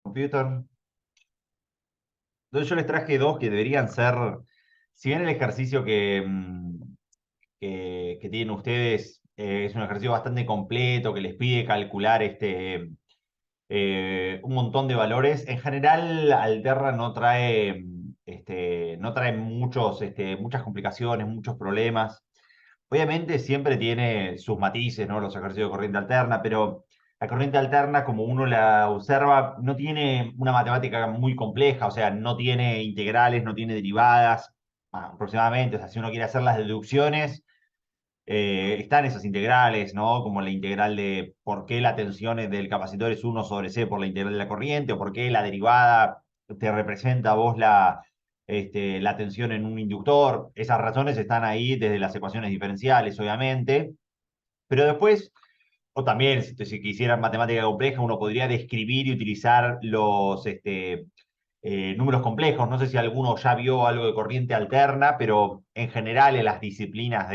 Computer. Entonces yo les traje dos que deberían ser, si bien el ejercicio que tienen ustedes es un ejercicio bastante completo, que les pide calcular un montón de valores, en general Alterra no trae muchas complicaciones, muchos problemas. Obviamente siempre tiene sus matices, ¿no? Los ejercicios de corriente alterna, pero la corriente alterna, como uno la observa, no tiene una matemática muy compleja, o sea, no tiene integrales, no tiene derivadas, aproximadamente. O sea, si uno quiere hacer las deducciones, están esas integrales, ¿no? Como la integral de por qué la tensión del capacitor es 1/C por la integral de la corriente, o por qué la derivada te representa a vos la tensión en un inductor. Esas razones están ahí desde las ecuaciones diferenciales, obviamente. Pero después, o también, si quisieran matemática compleja, uno podría describir y utilizar los números complejos. No sé si alguno ya vio algo de corriente alterna, pero en general en las disciplinas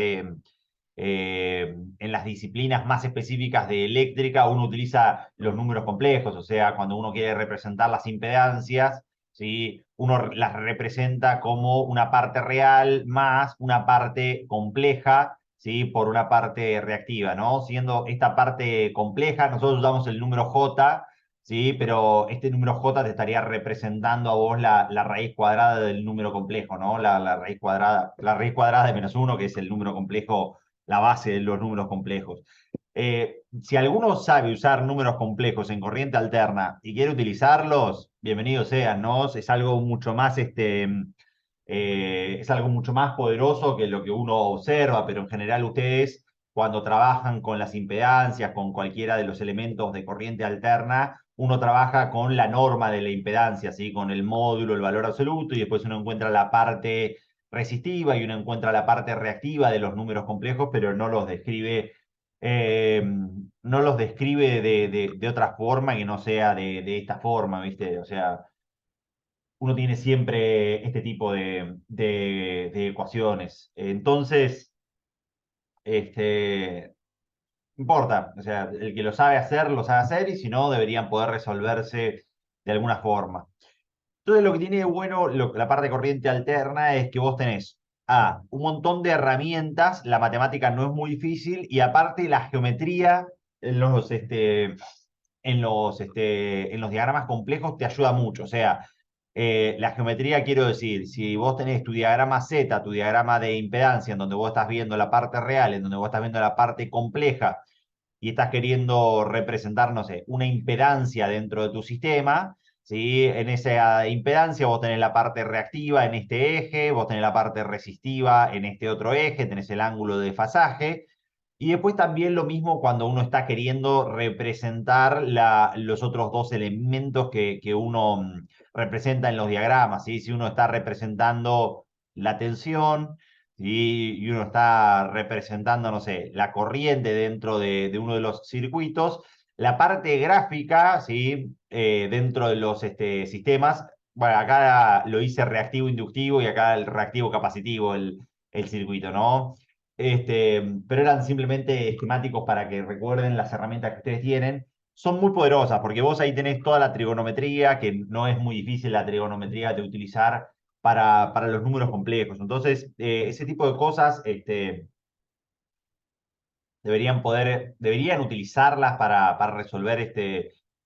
más específicas de eléctrica, uno utiliza los números complejos. O sea, cuando uno quiere representar las impedancias, ¿sí? Uno las representa como una parte real más una parte compleja, ¿sí? Por una parte reactiva, ¿no? Siendo esta parte compleja, nosotros usamos el número J, ¿sí? Pero este número J te estaría representando a vos la raíz cuadrada del número complejo, ¿no? La raíz cuadrada de -1, que es el número complejo, la base de los números complejos. Si alguno sabe usar números complejos en corriente alterna y quiere utilizarlos, bienvenidos sean, ¿no? Es algo mucho más poderoso que lo que uno observa, pero en general ustedes, cuando trabajan con las impedancias, con cualquiera de los elementos de corriente alterna, uno trabaja con la norma de la impedancia, ¿sí? Con el módulo, el valor absoluto, y después uno encuentra la parte resistiva y uno encuentra la parte reactiva de los números complejos, pero no los describe de otra forma que no sea de esta forma, ¿viste? O sea, uno tiene siempre este tipo de ecuaciones. Entonces, no importa, o sea, el que lo sabe hacer, y si no, deberían poder resolverse de alguna forma. Entonces, lo que tiene de bueno la parte corriente alterna es que vos tenés un montón de herramientas, la matemática no es muy difícil, y aparte la geometría en los diagramas complejos te ayuda mucho. O sea, la geometría, quiero decir, si vos tenés tu diagrama Z, tu diagrama de impedancia, en donde vos estás viendo la parte real, en donde vos estás viendo la parte compleja, y estás queriendo representar, no sé, una impedancia dentro de tu sistema, ¿sí? En esa impedancia vos tenés la parte reactiva en este eje, vos tenés la parte resistiva en este otro eje, tenés el ángulo de desfasaje. Y después también lo mismo cuando uno está queriendo representar los otros dos elementos que uno representa en los diagramas, ¿sí? Si uno está representando la tensión, ¿sí? Y uno está representando, no sé, la corriente dentro de uno de los circuitos, la parte gráfica, ¿sí? Dentro de los sistemas, bueno, acá lo hice reactivo inductivo y acá el reactivo capacitivo, el circuito, ¿no? Pero eran simplemente esquemáticos para que recuerden las herramientas que ustedes tienen. Son muy poderosas porque vos ahí tenés toda la trigonometría, que no es muy difícil la trigonometría de utilizar para los números complejos. Entonces, ese tipo de cosas deberían utilizarlas para resolver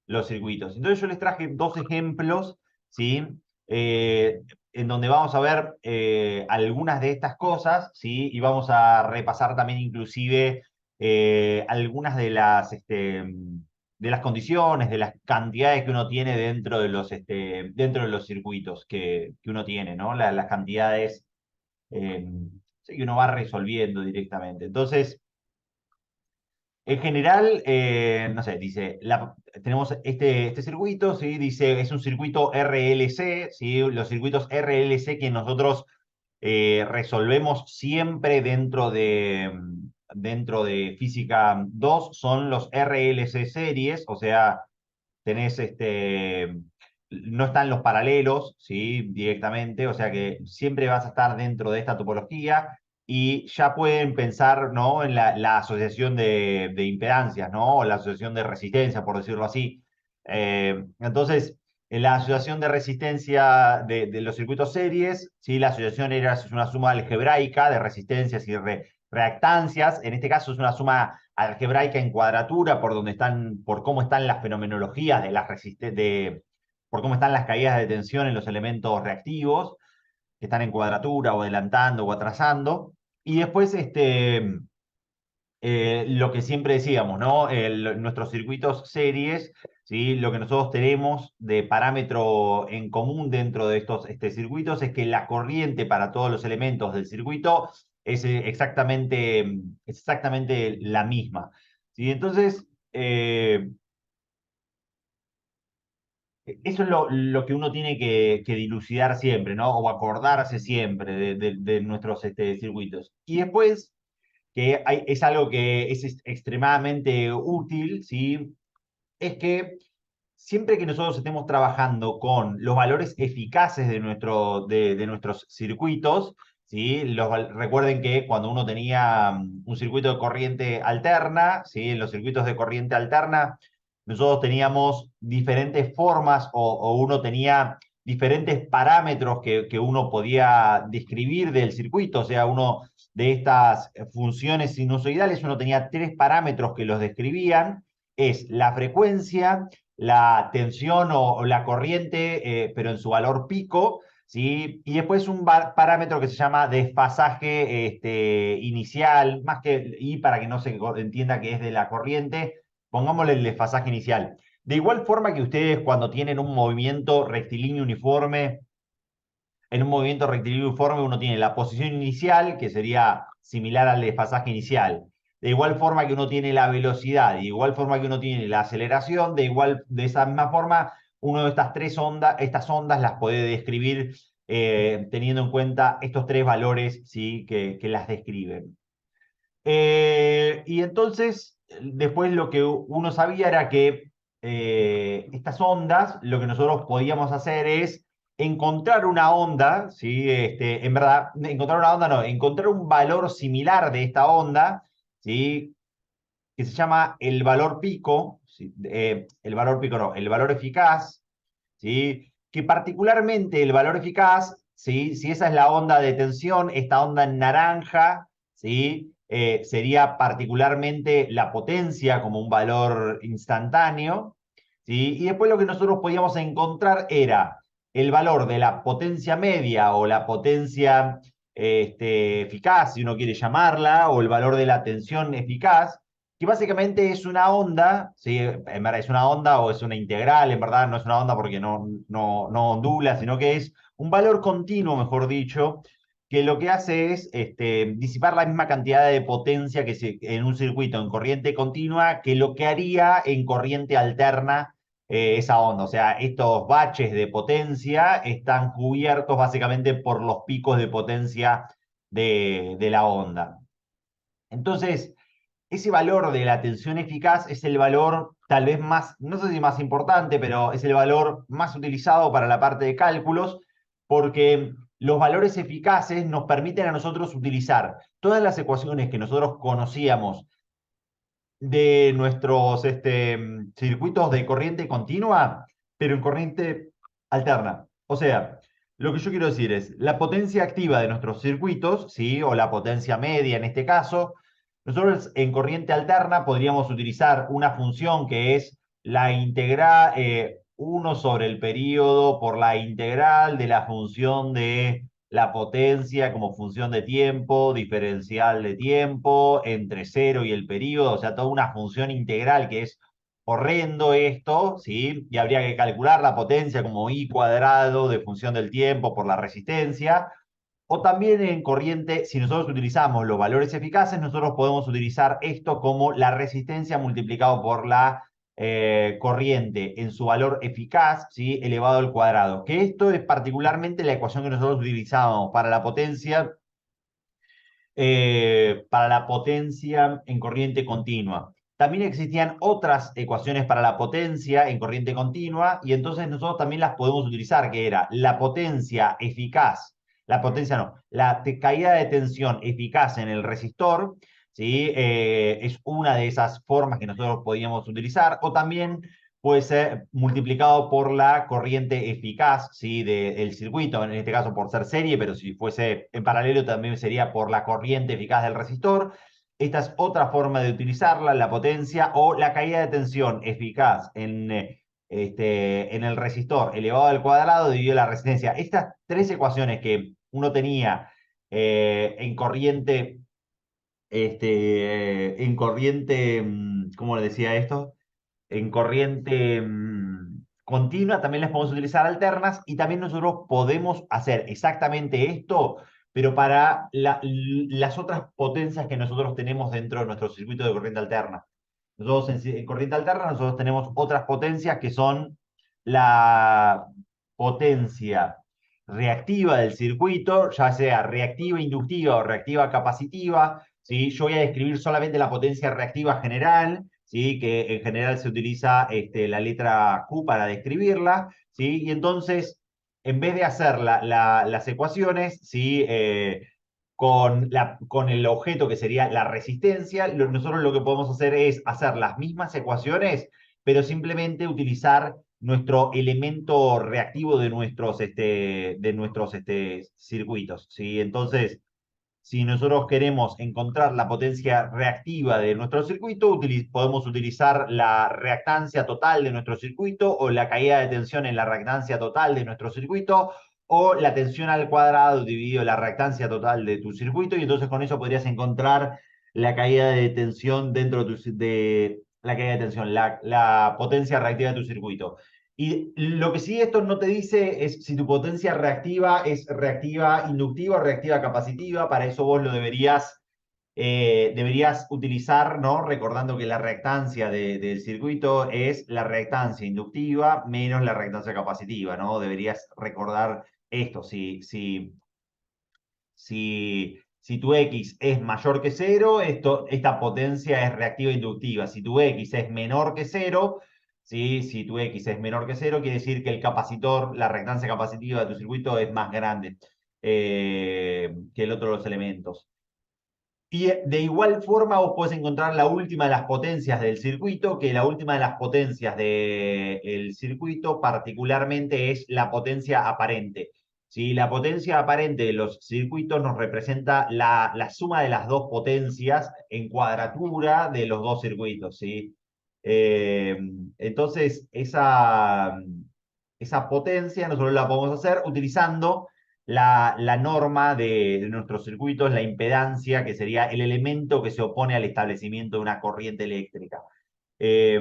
los circuitos. Entonces, yo les traje dos ejemplos, ¿sí? En donde vamos a ver algunas de estas cosas, ¿sí? Y vamos a repasar también inclusive algunas de las condiciones, de las cantidades que uno tiene dentro de los circuitos que uno tiene, ¿no? Las cantidades eh, sí, que uno va resolviendo directamente. Entonces, en general, no sé, dice, tenemos este circuito, ¿sí? Dice, es un circuito RLC, ¿sí? Los circuitos RLC que nosotros resolvemos siempre dentro de física 2 son los RLC series. O sea, tenés no están los paralelos, ¿sí? Directamente, o sea que siempre vas a estar dentro de esta topología, y ya pueden pensar, ¿no? En la asociación de impedancias, ¿no? O la asociación de resistencia, por decirlo así. Entonces, En la asociación de resistencia de los circuitos series, ¿sí? La asociación es una suma algebraica de resistencias y reactancias. En este caso es una suma algebraica en cuadratura por cómo están las fenomenologías de las por cómo están las caídas de tensión en los elementos reactivos, que están en cuadratura o adelantando o atrasando. Y después, lo que siempre decíamos, ¿no? Nuestros circuitos series, ¿sí? Lo que nosotros tenemos de parámetro en común dentro de estos circuitos es que la corriente para todos los elementos del circuito es exactamente la misma. ¿Sí? Entonces, eso es lo que uno tiene que dilucidar siempre, ¿no? O acordarse siempre de nuestros circuitos. Y después es algo que es extremadamente útil, ¿sí? Es que siempre que nosotros estemos trabajando con los valores eficaces de nuestros circuitos, ¿sí? Recuerden que cuando uno tenía un circuito de corriente alterna, ¿sí? En los circuitos de corriente alterna, nosotros teníamos diferentes formas o uno tenía diferentes parámetros que uno podía describir del circuito, o sea, uno de estas funciones sinusoidales, uno tenía tres parámetros que los describían, es la frecuencia, la tensión o la corriente, pero en su valor pico, ¿sí? Y después un parámetro que se llama desfasaje inicial, y para que no se entienda que es de la corriente, pongámosle el desfasaje inicial. De igual forma que ustedes cuando tienen un movimiento rectilíneo uniforme, en un movimiento rectilíneo uniforme uno tiene la posición inicial, que sería similar al desfasaje inicial. De igual forma que uno tiene la velocidad, de igual forma que uno tiene la aceleración, de esa misma forma, uno de estas ondas las puede describir teniendo en cuenta estos tres valores, ¿sí? que las describen. Y entonces, después lo que uno sabía era que estas ondas, lo que nosotros podíamos hacer es encontrar una onda, ¿sí? En verdad, encontrar una onda no, encontrar un valor similar de esta onda, ¿sí? Que se llama el valor pico, ¿sí? El valor pico no, el valor eficaz, ¿sí? Que particularmente el valor eficaz, ¿sí? Si esa es la onda de tensión, esta onda en naranja, ¿sí? Sería particularmente la potencia como un valor instantáneo, ¿sí? Y después lo que nosotros podíamos encontrar era el valor de la potencia media o la potencia eficaz, si uno quiere llamarla, o el valor de la tensión eficaz, que básicamente es una onda, ¿sí? En verdad es una onda o es una integral, en verdad no es una onda porque no ondula, sino que es un valor continuo, mejor dicho, que lo que hace es disipar la misma cantidad de potencia en un circuito en corriente continua que lo que haría en corriente alterna esa onda. O sea, estos baches de potencia están cubiertos básicamente por los picos de potencia de la onda. Entonces, ese valor de la tensión eficaz es el valor tal vez más, no sé si más importante, pero es el valor más utilizado para la parte de cálculos, porque los valores eficaces nos permiten a nosotros utilizar todas las ecuaciones que nosotros conocíamos de nuestros circuitos de corriente continua, pero en corriente alterna. O sea, lo que yo quiero decir es, la potencia activa de nuestros circuitos, ¿sí? O la potencia media en este caso, nosotros en corriente alterna podríamos utilizar una función que es la integral, 1 sobre el período por la integral de la función de la potencia como función de tiempo, diferencial de tiempo, entre cero y el período, o sea, toda una función integral que es horrendo esto, ¿sí? Y habría que calcular la potencia como i cuadrado de función del tiempo por la resistencia. O también en corriente, si nosotros utilizamos los valores eficaces, nosotros podemos utilizar esto como la resistencia multiplicado por la corriente en su valor eficaz, ¿sí? Elevado al cuadrado. Que esto es particularmente la ecuación que nosotros utilizamos para la potencia en corriente continua. También existían otras ecuaciones para la potencia en corriente continua y entonces nosotros también las podemos utilizar, que era la potencia eficaz, la potencia no, la caída de tensión eficaz en el resistor, ¿sí? Es una de esas formas que nosotros podíamos utilizar, o también puede ser multiplicado por la corriente eficaz, ¿sí? Del circuito, en este caso por ser serie, pero si fuese en paralelo también sería por la corriente eficaz del resistor. Esta es otra forma de utilizarla, la potencia o la caída de tensión eficaz en el resistor elevado al cuadrado dividido la resistencia. Estas tres ecuaciones que uno tenía en corriente, ¿cómo le decía esto? En corriente continua, también las podemos utilizar alternas y también nosotros podemos hacer exactamente esto, pero para las otras potencias que nosotros tenemos dentro de nuestro circuito de corriente alterna. Nosotros en corriente alterna nosotros tenemos otras potencias que son la potencia reactiva del circuito, ya sea reactiva inductiva o reactiva capacitiva. ¿Sí? Yo voy a describir solamente la potencia reactiva general, ¿sí? Que en general se utiliza la letra Q para describirla, ¿sí? Y entonces, en vez de hacer las ecuaciones, ¿sí? Con el objeto que sería la resistencia, nosotros lo que podemos hacer es hacer las mismas ecuaciones, pero simplemente utilizar nuestro elemento reactivo de nuestros circuitos, ¿sí? Entonces, si nosotros queremos encontrar la potencia reactiva de nuestro circuito, podemos utilizar la reactancia total de nuestro circuito o la caída de tensión en la reactancia total de nuestro circuito o la tensión al cuadrado dividido la reactancia total de tu circuito y entonces con eso podrías encontrar la caída de tensión dentro de la caída de tensión, la potencia reactiva de tu circuito. Y lo que sí esto no te dice es si tu potencia reactiva es reactiva inductiva o reactiva capacitiva. Para eso vos lo deberías utilizar, ¿no? Recordando que la reactancia del circuito es la reactancia inductiva menos la reactancia capacitiva, ¿no? Deberías recordar esto. Si tu X es mayor que cero, esta potencia es reactiva inductiva. Si tu X es menor que cero, ¿sí? Si tu X es menor que cero, quiere decir que el capacitor, la reactancia capacitiva de tu circuito es más grande que el otro de los elementos. Y de igual forma vos podés encontrar la última de las potencias del circuito, que la última de las potencias del circuito particularmente es la potencia aparente. ¿Sí? La potencia aparente de los circuitos nos representa la suma de las dos potencias en cuadratura de los dos circuitos. ¿Sí? Eh, entonces, esa potencia nosotros la podemos hacer utilizando la norma de nuestros circuitos, la impedancia, que sería el elemento que se opone al establecimiento de una corriente eléctrica. Eh,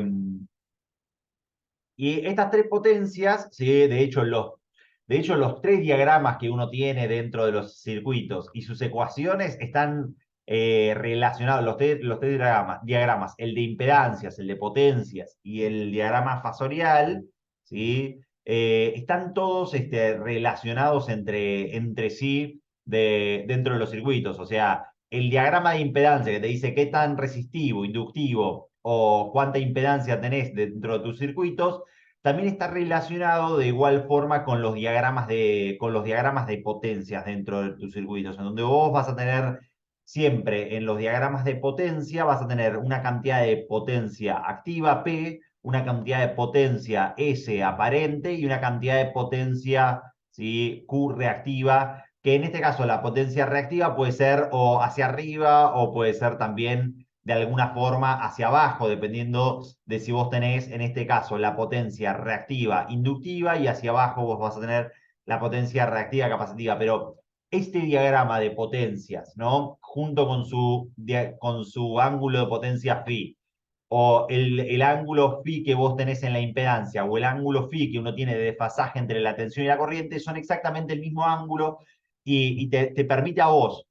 y estas tres potencias, ¿sí? De hecho, los tres diagramas que uno tiene dentro de los circuitos y sus ecuaciones están relacionados, los tres diagramas, el de impedancias, el de potencias y el diagrama fasorial, ¿sí? Están todos relacionados entre sí dentro de los circuitos. O sea, el diagrama de impedancia que te dice qué tan resistivo, inductivo o cuánta impedancia tenés dentro de tus circuitos, también está relacionado de igual forma con los diagramas de potencias dentro de tus circuitos, en donde vos vas a tener siempre en los diagramas de potencia, vas a tener una cantidad de potencia activa P, una cantidad de potencia S aparente y una cantidad de potencia, ¿sí? Q reactiva, que en este caso la potencia reactiva puede ser o hacia arriba o puede ser también de alguna forma hacia abajo, dependiendo de si vos tenés, en este caso, la potencia reactiva inductiva y hacia abajo vos vas a tener la potencia reactiva capacitiva. Pero este diagrama de potencias, ¿no? Junto con su ángulo de potencia phi, o el ángulo phi que vos tenés en la impedancia, o el ángulo phi que uno tiene de desfasaje entre la tensión y la corriente, son exactamente el mismo ángulo y te permite a vos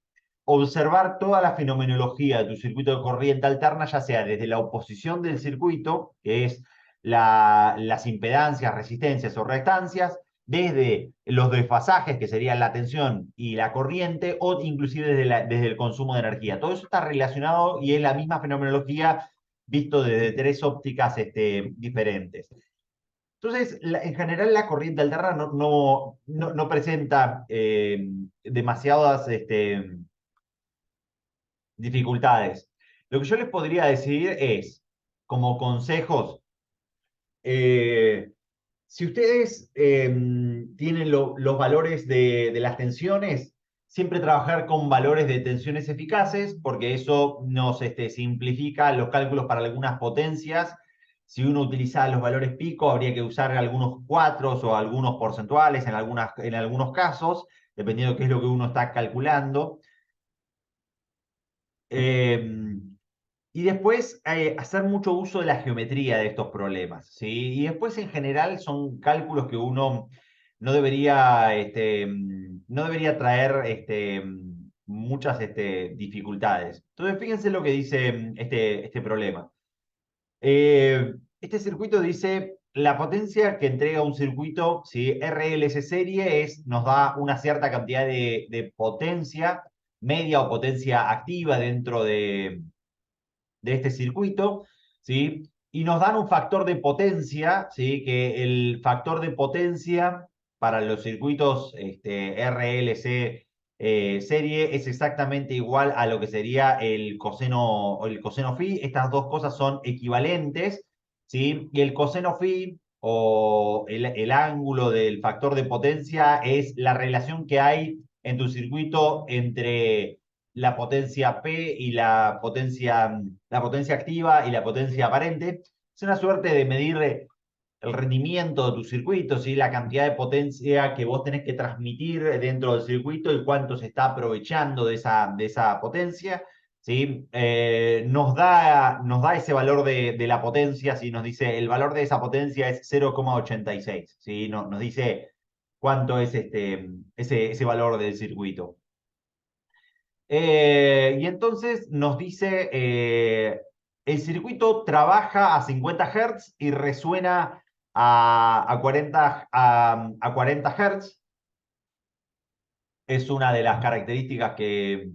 observar toda la fenomenología de tu circuito de corriente alterna, ya sea desde la oposición del circuito, que es las impedancias, resistencias o reactancias, desde los desfasajes, que serían la tensión y la corriente, o inclusive desde el consumo de energía. Todo eso está relacionado y es la misma fenomenología visto desde tres ópticas diferentes. Entonces, en general la corriente alterna no presenta demasiadas dificultades. Lo que yo les podría decir es, como consejos, Si ustedes tienen los valores de las tensiones, siempre trabajar con valores de tensiones eficaces, porque eso nos simplifica los cálculos para algunas potencias. Si uno utiliza los valores pico, habría que usar algunos cuatros o algunos porcentuales en algunos casos, dependiendo de qué es lo que uno está calculando. Eh, y después hacer mucho uso de la geometría de estos problemas, ¿sí? Y después en general son cálculos que uno no debería, no debería traer muchas dificultades. Entonces fíjense lo que dice este problema. Este circuito dice, la potencia que entrega un circuito, ¿sí? RLS serie nos da una cierta cantidad de potencia media o potencia activa dentro de este circuito, ¿sí? Y nos dan un factor de potencia, ¿sí? Que el factor de potencia para los circuitos RLC serie es exactamente igual a lo que sería el coseno phi. Estas dos cosas son equivalentes, ¿sí? Y el coseno phi o el ángulo del factor de potencia es la relación que hay en tu circuito entre la potencia P y la potencia activa y la potencia aparente. Es una suerte de medir el rendimiento de tu circuito, ¿sí? La cantidad de potencia que vos tenés que transmitir dentro del circuito y cuánto se está aprovechando de esa potencia. ¿Sí? Nos da ese valor de la potencia, ¿sí? Nos dice el valor de esa potencia es 0,86, ¿sí? Nos dice cuánto es ese valor del circuito. Y entonces nos dice, el circuito trabaja a 50 Hz y resuena a 40 Hz. Es una de las características que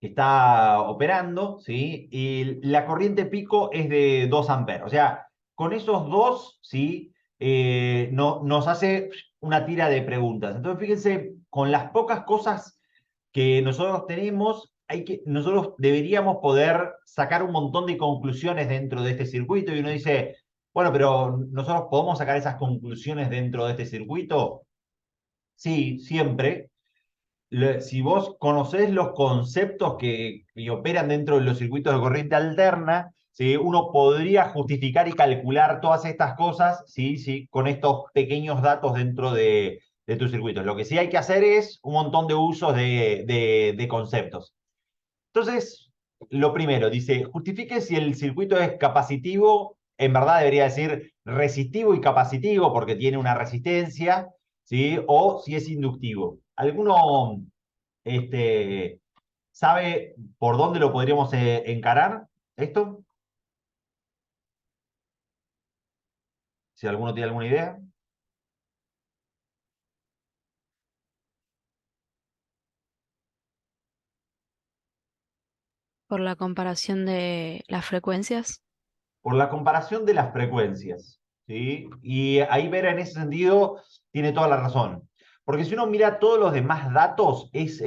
está operando, ¿sí? Y la corriente pico es de 2 amperes. O sea, con esos dos, ¿sí? Nos hace una tira de preguntas. Entonces, fíjense, con las pocas cosas que nosotros tenemos, nosotros deberíamos poder sacar un montón de conclusiones dentro de este circuito y uno dice, bueno, pero nosotros podemos sacar esas conclusiones dentro de este circuito. Sí, siempre. Si vos conocés los conceptos que operan dentro de los circuitos de corriente alterna, ¿sí? Uno podría justificar y calcular todas estas cosas, ¿sí? ¿Sí? Con estos pequeños datos dentro de tus circuitos. Lo que sí hay que hacer es un montón de usos de conceptos. Entonces, lo primero, dice, justifique si el circuito es capacitivo, en verdad debería decir resistivo y capacitivo porque tiene una resistencia, ¿sí? O si es inductivo. ¿Alguno sabe por dónde lo podríamos encarar esto? Si alguno tiene alguna idea. Por la comparación de las frecuencias. Por la comparación de las frecuencias, ¿sí? Y ahí Vera en ese sentido tiene toda la razón. Porque si uno mira todos los demás datos, es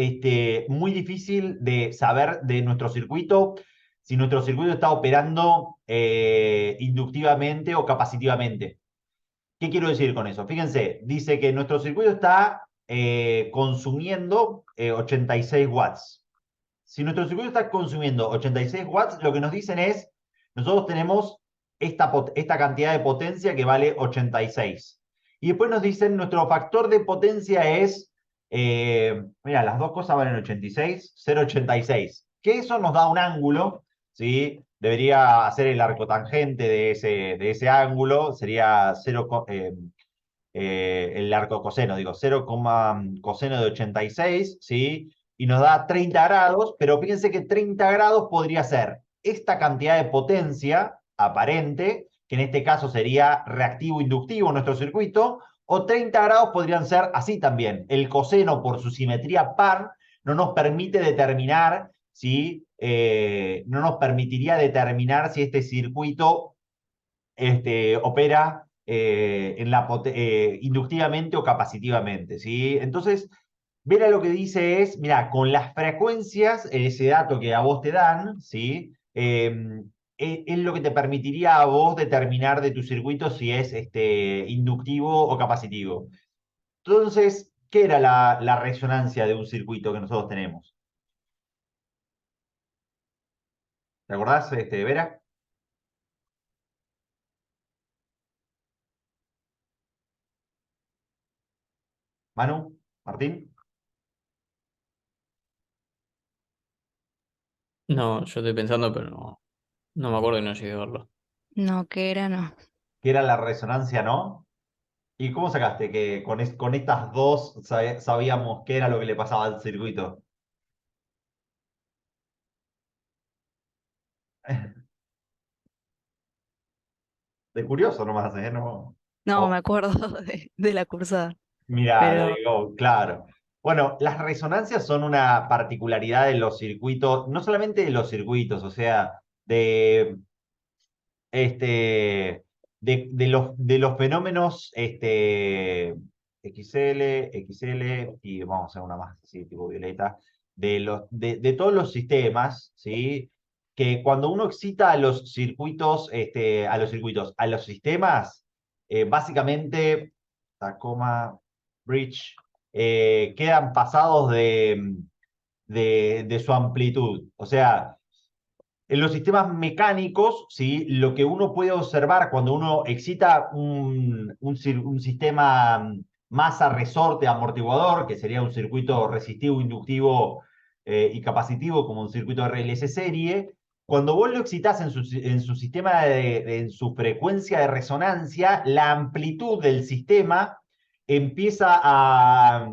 muy difícil de saber de nuestro circuito si nuestro circuito está operando inductivamente o capacitivamente. ¿Qué quiero decir con eso? Fíjense, dice que nuestro circuito está consumiendo 86 watts. Si nuestro circuito está consumiendo 86 watts, lo que nos dicen es, nosotros tenemos esta cantidad de potencia que vale 86. Y después nos dicen, nuestro factor de potencia es, mira, las dos cosas valen 86, 0,86. Que eso nos da un ángulo, ¿sí? Debería hacer el arcotangente de ese ángulo, sería 0, el arco coseno, digo, 0, coseno de 86, ¿sí? Y nos da 30 grados, pero fíjense que 30 grados podría ser esta cantidad de potencia aparente, que en este caso sería reactivo inductivo en nuestro circuito, o 30 grados podrían ser así también. El coseno, por su simetría par, no nos permite determinar si, no nos permitiría determinar si este circuito opera inductivamente o capacitivamente, ¿sí? Entonces, Vera lo que dice es, mira, con las frecuencias, ese dato que a vos te dan, ¿sí? es lo que te permitiría a vos determinar de tu circuito si es inductivo o capacitivo. Entonces, ¿qué era la resonancia de un circuito que nosotros tenemos? ¿Te acordás, Vera? Manu, Martín. No, yo estoy pensando, pero no me acuerdo y no llegué a verlo. No, ¿qué era? No. ¿Qué era la resonancia, no? ¿Y cómo sacaste que con estas dos sabíamos qué era lo que le pasaba al circuito? De curioso nomás, ¿eh? No. No, me Oh, acuerdo de la cursada. mira, lo Pero digo, claro. Bueno, las resonancias son una particularidad de los circuitos, no solamente de los circuitos, o sea, de de los fenómenos XL y vamos a hacer una más así, tipo violeta, de todos los sistemas, ¿sí? Que cuando uno excita a los circuitos, a los sistemas, básicamente, Tacoma, Bridge, quedan pasados de su amplitud. O sea, en los sistemas mecánicos, ¿sí? Lo que uno puede observar cuando uno excita un sistema masa-resorte amortiguador, que sería un circuito resistivo, inductivo y capacitivo, como un circuito RLS serie, cuando vos lo excitás en su sistema, en su frecuencia de resonancia, la amplitud del sistema empieza a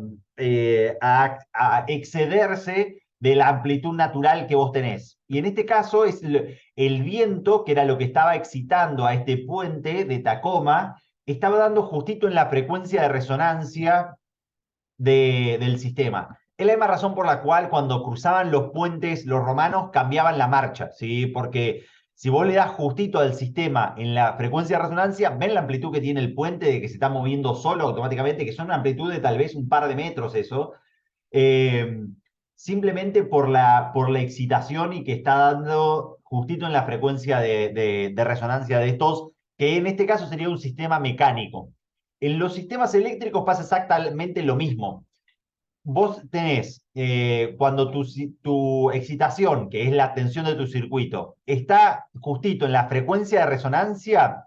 excederse de la amplitud natural que vos tenés. Y en este caso es el viento, que era lo que estaba excitando a este puente de Tacoma, estaba dando justito en la frecuencia de resonancia del sistema. Es la misma razón por la cual cuando cruzaban los puentes los romanos cambiaban la marcha, ¿sí? Porque si vos le das justito al sistema en la frecuencia de resonancia, ven la amplitud que tiene el puente de que se está moviendo solo automáticamente, que son una amplitud de tal vez un par de metros eso, eh, simplemente por la excitación y que está dando justito en la frecuencia de resonancia de estos, que en este caso sería un sistema mecánico. En los sistemas eléctricos pasa exactamente lo mismo. Vos tenés, cuando tu excitación, que es la tensión de tu circuito, está justito en la frecuencia de resonancia,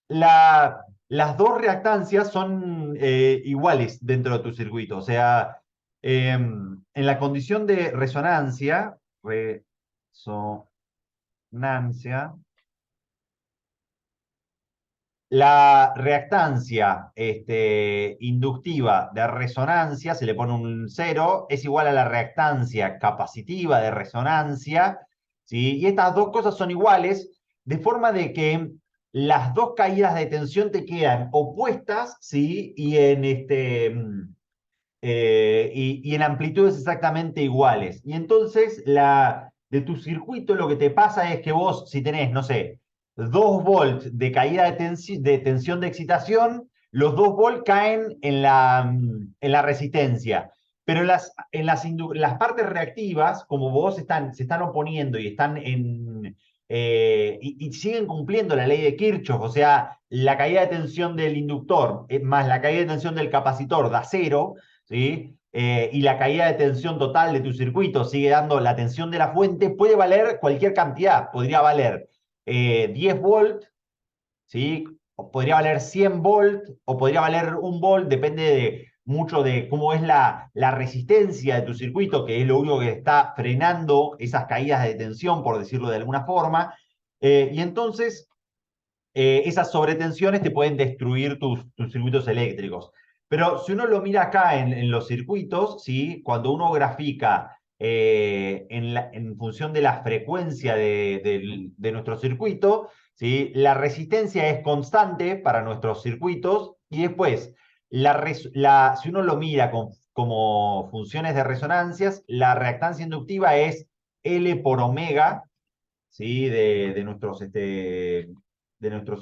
las dos reactancias son iguales dentro de tu circuito. O sea, en la condición de resonancia, la reactancia inductiva de resonancia, se le pone un cero, es igual a la reactancia capacitiva de resonancia, ¿sí? Y estas dos cosas son iguales, de forma de que las dos caídas de tensión te quedan opuestas, ¿sí? Y en amplitudes exactamente iguales. Y entonces de tu circuito lo que te pasa es que vos, si tenés, no sé, 2 volts de caída de tensión de excitación, los 2 volts caen en la resistencia. Pero las partes reactivas, como vos se están oponiendo y están y siguen cumpliendo la ley de Kirchhoff, o sea, la caída de tensión del inductor más la caída de tensión del capacitor da cero, ¿sí? Y la caída de tensión total de tu circuito sigue dando la tensión de la fuente, puede valer cualquier cantidad. Podría valer 10 volt, ¿sí? O podría valer 100 volt, o podría valer 1 volt, depende mucho de cómo es la resistencia de tu circuito, que es lo único que está frenando esas caídas de tensión, por decirlo de alguna forma. Y entonces esas sobretensiones te pueden destruir tus circuitos eléctricos. Pero si uno lo mira acá en los circuitos, ¿sí? Cuando uno grafica en función de la frecuencia de nuestro circuito, ¿sí? La resistencia es constante para nuestros circuitos y después, si uno lo mira como funciones de resonancias, la reactancia inductiva es L por omega, ¿sí? De nuestros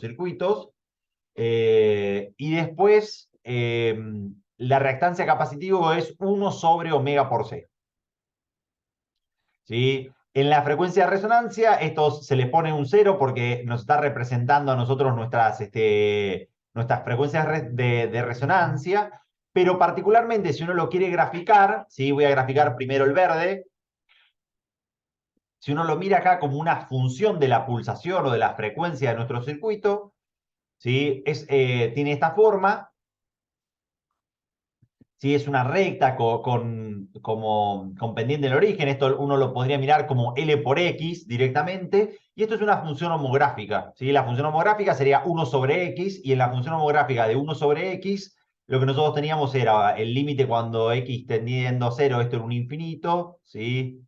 circuitos. Y después, la reactancia capacitiva es 1 sobre omega por C. ¿Sí? En la frecuencia de resonancia, esto se le pone un 0 porque nos está representando a nosotros nuestras frecuencias de resonancia, pero particularmente si uno lo quiere graficar, ¿sí? Voy a graficar primero el verde. Si uno lo mira acá como una función de la pulsación o de la frecuencia de nuestro circuito, ¿sí? Tiene esta forma. Si es una recta con pendiente en el origen, esto uno lo podría mirar como L por X directamente, y esto es una función homográfica, ¿sí? La función homográfica sería 1 sobre X, y en la función homográfica de 1 sobre X, lo que nosotros teníamos era el límite cuando X tendiendo a 0, esto era un infinito, ¿sí?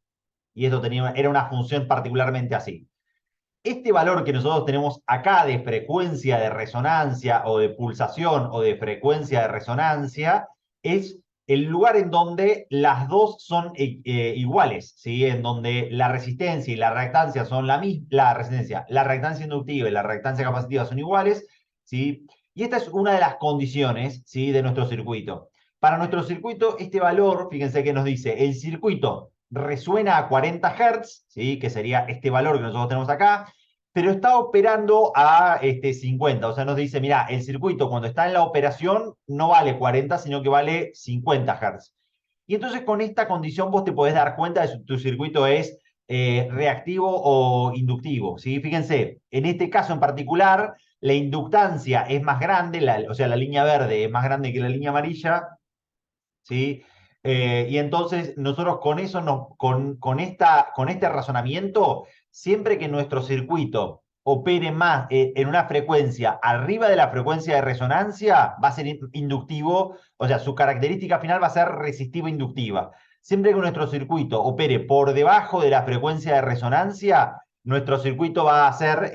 Y esto era una función particularmente así. Este valor que nosotros tenemos acá de frecuencia de resonancia o de pulsación o de frecuencia de resonancia es el lugar en donde las dos son iguales, ¿sí? En donde la resistencia y la reactancia son la misma, la reactancia inductiva y la reactancia capacitiva son iguales, ¿sí? Y esta es una de las condiciones, ¿sí? De nuestro circuito. Para nuestro circuito, este valor, fíjense que nos dice, el circuito resuena a 40 Hz, ¿sí? Que sería este valor que nosotros tenemos acá, pero está operando a 50. O sea, nos dice, mira, el circuito cuando está en la operación no vale 40, sino que vale 50 Hz. Y entonces con esta condición vos te podés dar cuenta de si tu circuito es reactivo o inductivo, ¿sí? Fíjense, en este caso en particular, la inductancia es más grande, o sea, la línea verde es más grande que la línea amarilla, ¿sí? Y entonces nosotros con eso, con este razonamiento, siempre que nuestro circuito opere más en una frecuencia arriba de la frecuencia de resonancia, va a ser inductivo, o sea, su característica final va a ser resistiva inductiva. Siempre que nuestro circuito opere por debajo de la frecuencia de resonancia, nuestro circuito va a ser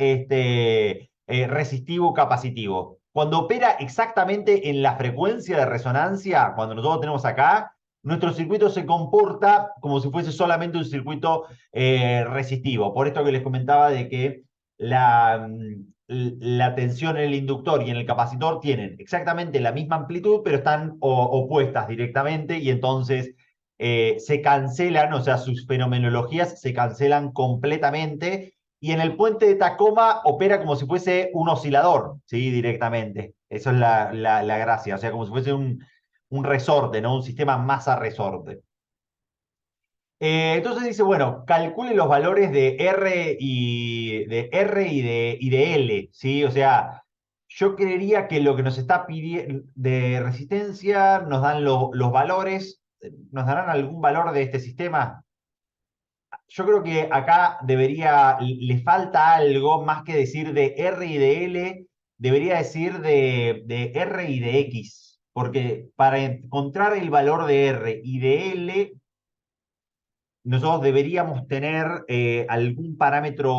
resistivo capacitivo. Cuando opera exactamente en la frecuencia de resonancia, cuando nosotros tenemos acá, nuestro circuito se comporta como si fuese solamente un circuito resistivo. Por esto que les comentaba de que la tensión en el inductor y en el capacitor tienen exactamente la misma amplitud, pero están opuestas directamente y entonces se cancelan, o sea, sus fenomenologías se cancelan completamente y en el puente de Tacoma opera como si fuese un oscilador, ¿sí? Directamente. Eso es la gracia, o sea, como si fuese un resorte, ¿no? Un sistema masa-resorte. Entonces dice, bueno, calcule los valores de R y de L, ¿sí? O sea, yo creería que lo que nos está pidiendo de resistencia nos dan los valores, nos darán algún valor de este sistema. Yo creo que acá le falta algo más que decir de R y de L, debería decir de R y de X, porque para encontrar el valor de R y de L, nosotros deberíamos tener algún parámetro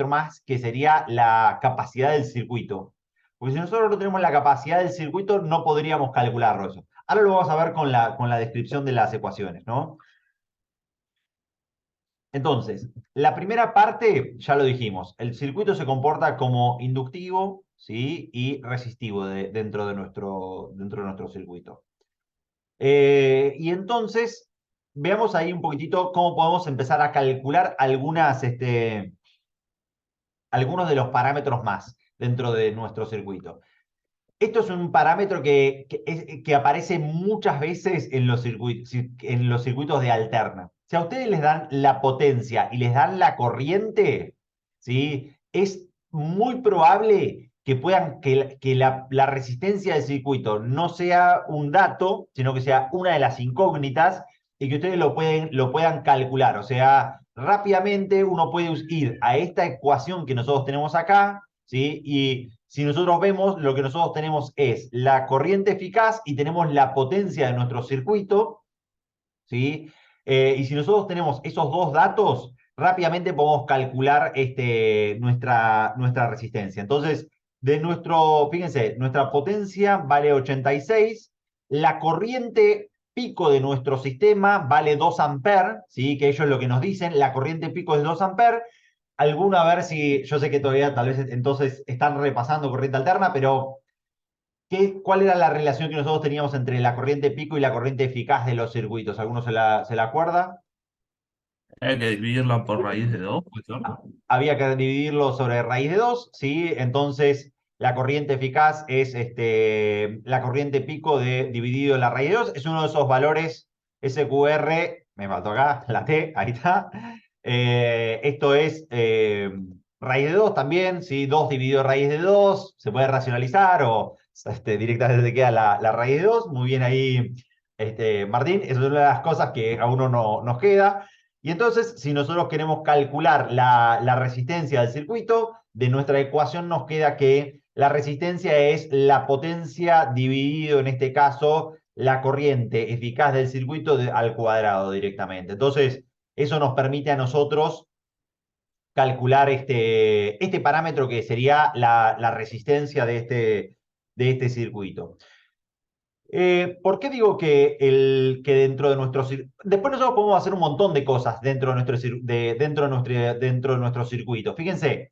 más que sería la capacidad del circuito. Porque si nosotros no tenemos la capacidad del circuito, no podríamos calcularlo eso. Ahora lo vamos a ver con la descripción de las ecuaciones, ¿no? Entonces, la primera parte, ya lo dijimos, el circuito se comporta como inductivo, ¿sí? Y resistivo dentro de nuestro circuito. Y entonces, veamos ahí un poquitito cómo podemos empezar a calcular algunos de los parámetros más dentro de nuestro circuito. Esto es un parámetro que aparece muchas veces en los circuitos de alterna. Si a ustedes les dan la potencia y les dan la corriente, ¿sí? Es muy probable que la resistencia del circuito no sea un dato, sino que sea una de las incógnitas y que ustedes lo puedan calcular. O sea, rápidamente uno puede ir a esta ecuación que nosotros tenemos acá, ¿sí? Y si nosotros vemos, lo que nosotros tenemos es la corriente eficaz y tenemos la potencia de nuestro circuito, ¿sí? Y si nosotros tenemos esos dos datos, rápidamente podemos calcular nuestra resistencia. Entonces, fíjense, nuestra potencia vale 86, la corriente pico de nuestro sistema vale 2 amperes, ¿sí? Que ellos lo que nos dicen, la corriente pico es 2 amperes. A ver si, yo sé que todavía tal vez entonces están repasando corriente alterna, pero ¿cuál era la relación que nosotros teníamos entre la corriente pico y la corriente eficaz de los circuitos? ¿Alguno se la acuerda? Hay que dividirla por raíz de 2, ¿puede ser? Había que dividirlo sobre raíz de 2, ¿sí? Entonces, la corriente eficaz es la corriente pico dividido en la raíz de 2. Es uno de esos valores SQR, me faltó acá, la T, ahí está. Esto es raíz de 2 también, ¿sí? 2 dividido raíz de 2, se puede racionalizar o directamente te queda la raíz de 2. Muy bien ahí, Martín. Esa es una de las cosas que a uno no nos queda. Y entonces, si nosotros queremos calcular la resistencia del circuito, de nuestra ecuación nos queda que la resistencia es la potencia dividido, en este caso, la corriente eficaz del circuito al cuadrado directamente. Entonces, eso nos permite a nosotros calcular este parámetro que sería la resistencia de este circuito. ¿Por qué digo que dentro de nuestro después nosotros podemos hacer un montón de cosas dentro de nuestro circuito? Fíjense,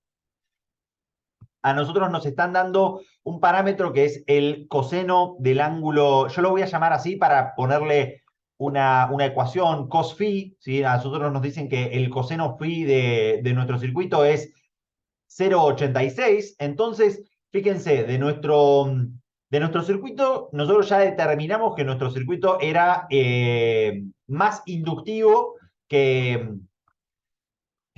a nosotros nos están dando un parámetro que es el coseno del ángulo. Yo lo voy a llamar así para ponerle una ecuación, cos phi, ¿sí? A nosotros nos dicen que el coseno phi de nuestro circuito es 0,86. Entonces, fíjense, de nuestro circuito, nosotros ya determinamos que nuestro circuito era más inductivo que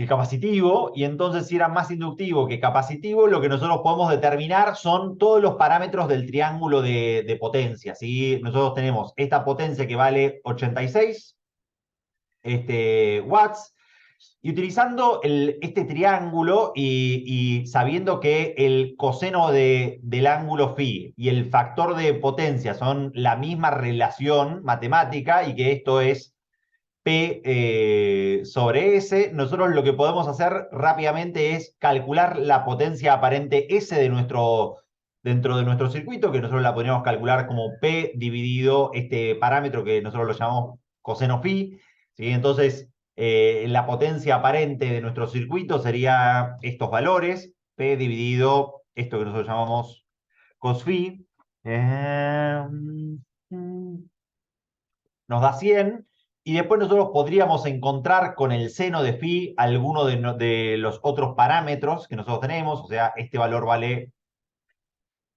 capacitivo, y entonces si era más inductivo que capacitivo, lo que nosotros podemos determinar son todos los parámetros del triángulo de potencia, ¿sí? Nosotros tenemos esta potencia que vale 86 watts, y utilizando este triángulo y sabiendo que el coseno del ángulo phi y el factor de potencia son la misma relación matemática y que esto es P sobre S, nosotros lo que podemos hacer rápidamente es calcular la potencia aparente S dentro de nuestro circuito, que nosotros la podríamos calcular como P dividido este parámetro que nosotros lo llamamos coseno phi, ¿sí? Entonces, la potencia aparente de nuestro circuito sería estos valores, P dividido esto que nosotros llamamos cos phi. Nos da 100, y después nosotros podríamos encontrar con el seno de phi alguno de los otros parámetros que nosotros tenemos. O sea, este valor vale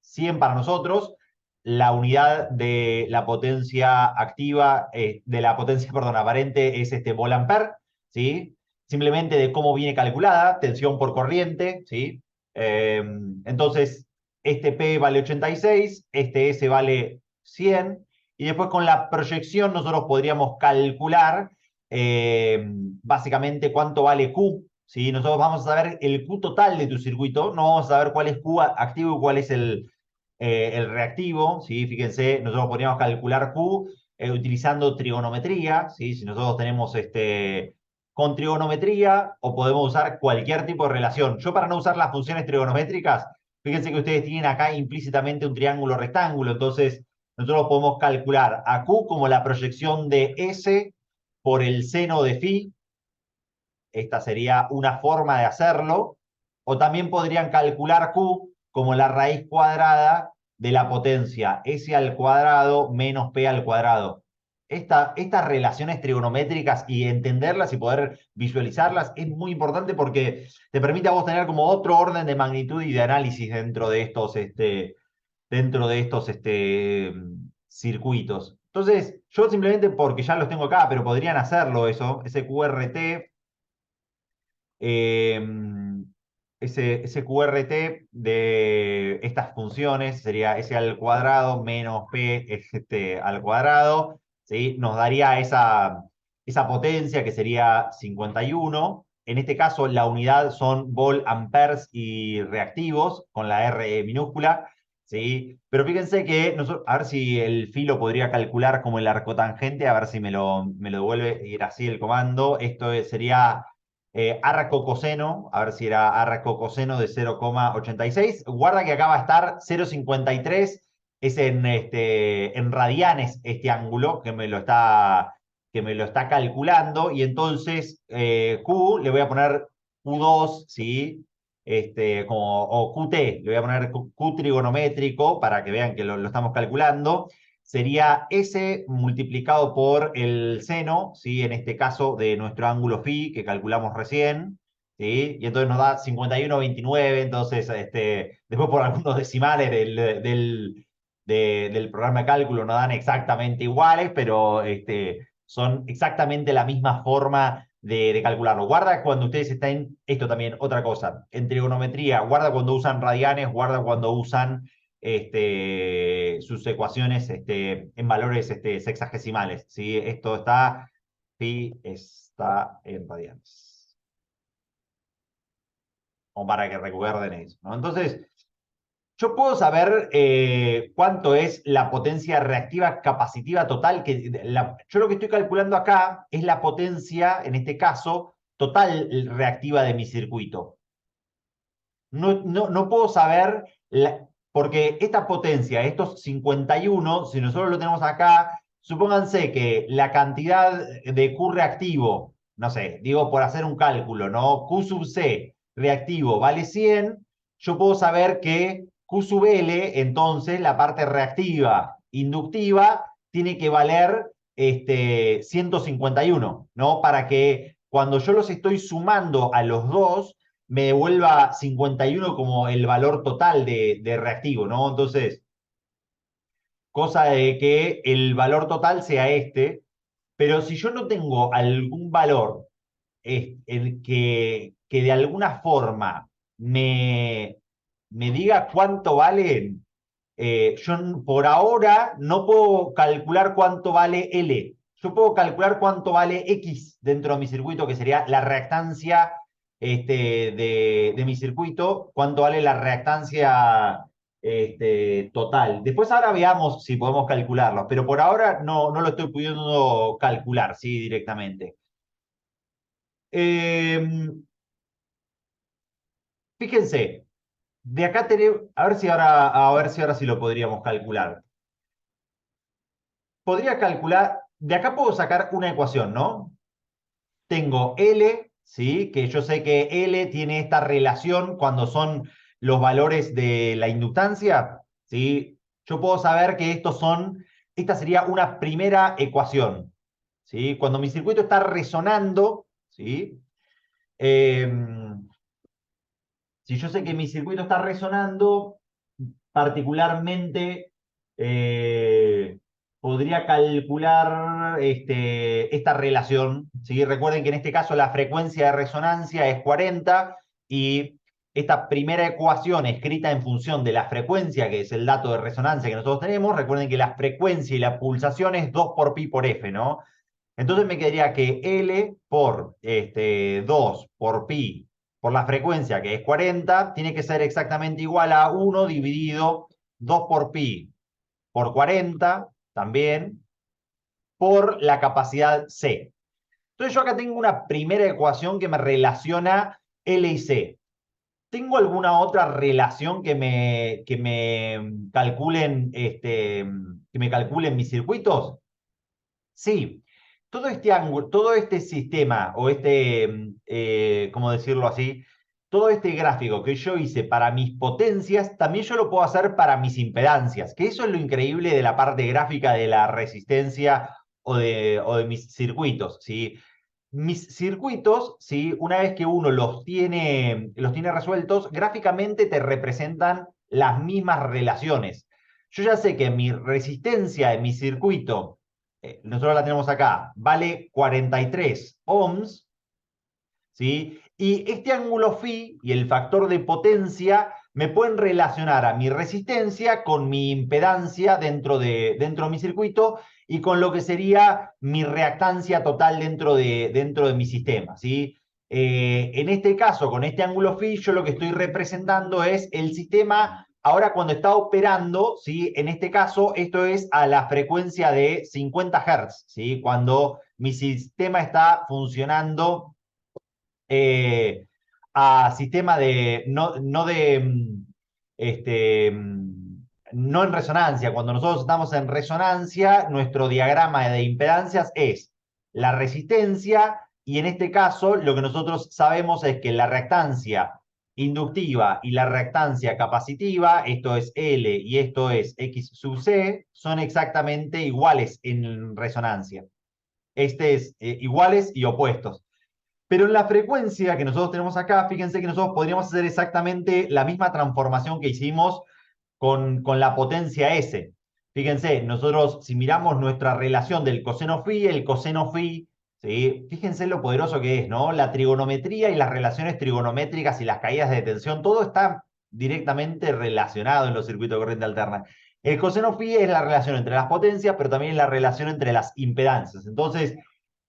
100 para nosotros. La unidad de la potencia activa, de la potencia, perdón, aparente es vol ampere, ¿sí? Simplemente de cómo viene calculada, tensión por corriente, ¿sí? Entonces, este P vale 86, este S vale 100, y después con la proyección nosotros podríamos calcular básicamente cuánto vale Q, ¿sí? Nosotros vamos a saber el Q total de tu circuito, no vamos a saber cuál es Q activo y cuál es el reactivo, ¿sí? Fíjense, nosotros podríamos calcular Q utilizando trigonometría, ¿sí? Si nosotros tenemos con trigonometría, o podemos usar cualquier tipo de relación. Yo, para no usar las funciones trigonométricas, fíjense que ustedes tienen acá implícitamente un triángulo rectángulo, entonces nosotros podemos calcular a Q como la proyección de S por el seno de phi. Esta sería una forma de hacerlo. O también podrían calcular Q como la raíz cuadrada de la potencia S al cuadrado menos P al cuadrado. Estas relaciones trigonométricas y entenderlas y poder visualizarlas es muy importante, porque te permite a vos tener como otro orden de magnitud y de análisis dentro de estos circuitos. Entonces, yo simplemente, porque ya los tengo acá, pero podrían hacerlo eso, ese QRT, eh, ese QRT de estas funciones sería S al cuadrado menos P al cuadrado, ¿sí? Nos daría esa potencia que sería 51. En este caso, la unidad son vol amperes y reactivos, con la R minúscula, ¿sí? Pero fíjense que a ver si el filo podría calcular como el arcotangente, a ver si me lo devuelve, y era así el comando. Esto sería arco coseno, a ver si era arco coseno de 0,86. Guarda que acá va a estar 0,53, es en radianes este ángulo que me lo está calculando, y entonces Q le voy a poner Q2, ¿sí? O QT, le voy a poner Q trigonométrico para que vean que lo estamos calculando. sería S multiplicado por el seno, ¿sí? En este caso de nuestro ángulo phi que calculamos recién, ¿sí? Y entonces nos da 51,29, entonces después por algunos decimales del programa de cálculo no dan exactamente iguales, pero son exactamente la misma forma de calcularlo. Guarda cuando ustedes están, esto también, otra cosa, en trigonometría, guarda cuando usan radianes, guarda cuando usan sus ecuaciones en valores sexagesimales, ¿sí? Esto está, pi está en radianes. O para que recuerden eso, ¿no? Entonces, yo puedo saber cuánto es la potencia reactiva capacitiva total. Yo lo que estoy calculando acá es la potencia, en este caso, total reactiva de mi circuito. No puedo saber, porque esta potencia, estos 51, si nosotros lo tenemos acá, supónganse que la cantidad de Q reactivo, no sé, digo por hacer un cálculo, ¿no? Q sub C reactivo vale 100, yo puedo saber que Q sub L, entonces la parte reactiva inductiva, tiene que valer 151, ¿no? Para que cuando yo los estoy sumando a los dos, me devuelva 51 como el valor total de reactivo, ¿no? Entonces, cosa de que el valor total sea pero si yo no tengo algún valor el que de alguna forma me diga cuánto valen, yo por ahora no puedo calcular cuánto vale L. Yo puedo calcular cuánto vale X dentro de mi circuito, que sería la reactancia de mi circuito, cuánto vale la reactancia total. Después ahora veamos si podemos calcularlo, pero por ahora no lo estoy pudiendo calcular, ¿sí? Directamente. Fíjense, de acá tenemos, a ver si ahora sí lo podríamos calcular. Podría calcular, de acá puedo sacar una ecuación, ¿no? Tengo L, ¿sí? Que yo sé que L tiene esta relación cuando son los valores de la inductancia, ¿sí? Yo puedo saber que esta sería una primera ecuación, ¿sí? Cuando mi circuito está resonando, ¿sí? Si yo sé que mi circuito está resonando, particularmente podría calcular esta relación, ¿sí? Recuerden que en este caso la frecuencia de resonancia es 40 y esta primera ecuación escrita en función de la frecuencia, que es el dato de resonancia que nosotros tenemos, recuerden que la frecuencia y la pulsación es 2 por pi por f, ¿no? Entonces me quedaría que L por 2 por pi por la frecuencia, que es 40, tiene que ser exactamente igual a 1 dividido 2 por pi por 40, también, por la capacidad C. Entonces yo acá tengo una primera ecuación que me relaciona L y C. ¿Tengo alguna otra relación que me calculen mis circuitos? Sí. Todo este sistema, o ¿cómo decirlo así? Todo este gráfico que yo hice para mis potencias, también yo lo puedo hacer para mis impedancias, que eso es lo increíble de la parte gráfica de la resistencia o de mis circuitos, ¿sí? Mis circuitos, ¿sí? Una vez que uno los tiene resueltos, gráficamente te representan las mismas relaciones. Yo ya sé que mi resistencia de mi circuito, nosotros la tenemos acá, vale 43 ohms, ¿sí? Y este ángulo phi y el factor de potencia me pueden relacionar a mi resistencia con mi impedancia dentro de mi circuito y con lo que sería mi reactancia total dentro de mi sistema, ¿sí? En este caso, con este ángulo phi, yo lo que estoy representando es el sistema ahora cuando está operando, ¿sí? En este caso, esto es a la frecuencia de 50 Hz, ¿sí? Cuando mi sistema está funcionando a sistema no en resonancia. Cuando nosotros estamos en resonancia, nuestro diagrama de impedancias es la resistencia y en este caso lo que nosotros sabemos es que la reactancia inductiva y la reactancia capacitiva, esto es L y esto es X sub C, son exactamente iguales en resonancia. Este es iguales y opuestos. Pero en la frecuencia que nosotros tenemos acá, fíjense que nosotros podríamos hacer exactamente la misma transformación que hicimos con la potencia S. Fíjense, nosotros si miramos nuestra relación del coseno phi, el coseno phi, ¿sí? Fíjense lo poderoso que es, ¿no? La trigonometría y las relaciones trigonométricas y las caídas de tensión, todo está directamente relacionado en los circuitos de corriente alterna. El coseno phi es la relación entre las potencias, pero también es la relación entre las impedancias. Entonces,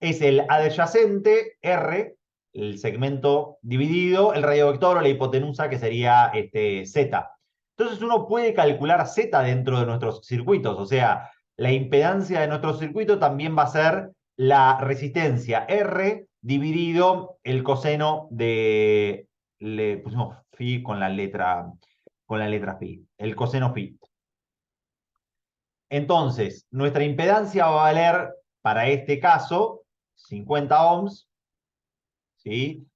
es el adyacente R, el segmento dividido, el radiovector o la hipotenusa, que sería Z. Entonces uno puede calcular Z dentro de nuestros circuitos, o sea, la impedancia de nuestro circuito también va a ser la resistencia R dividido el coseno de, le pusimos phi con la letra phi, el coseno phi. Entonces, nuestra impedancia va a valer, para este caso, 50 ohms, ¿sí?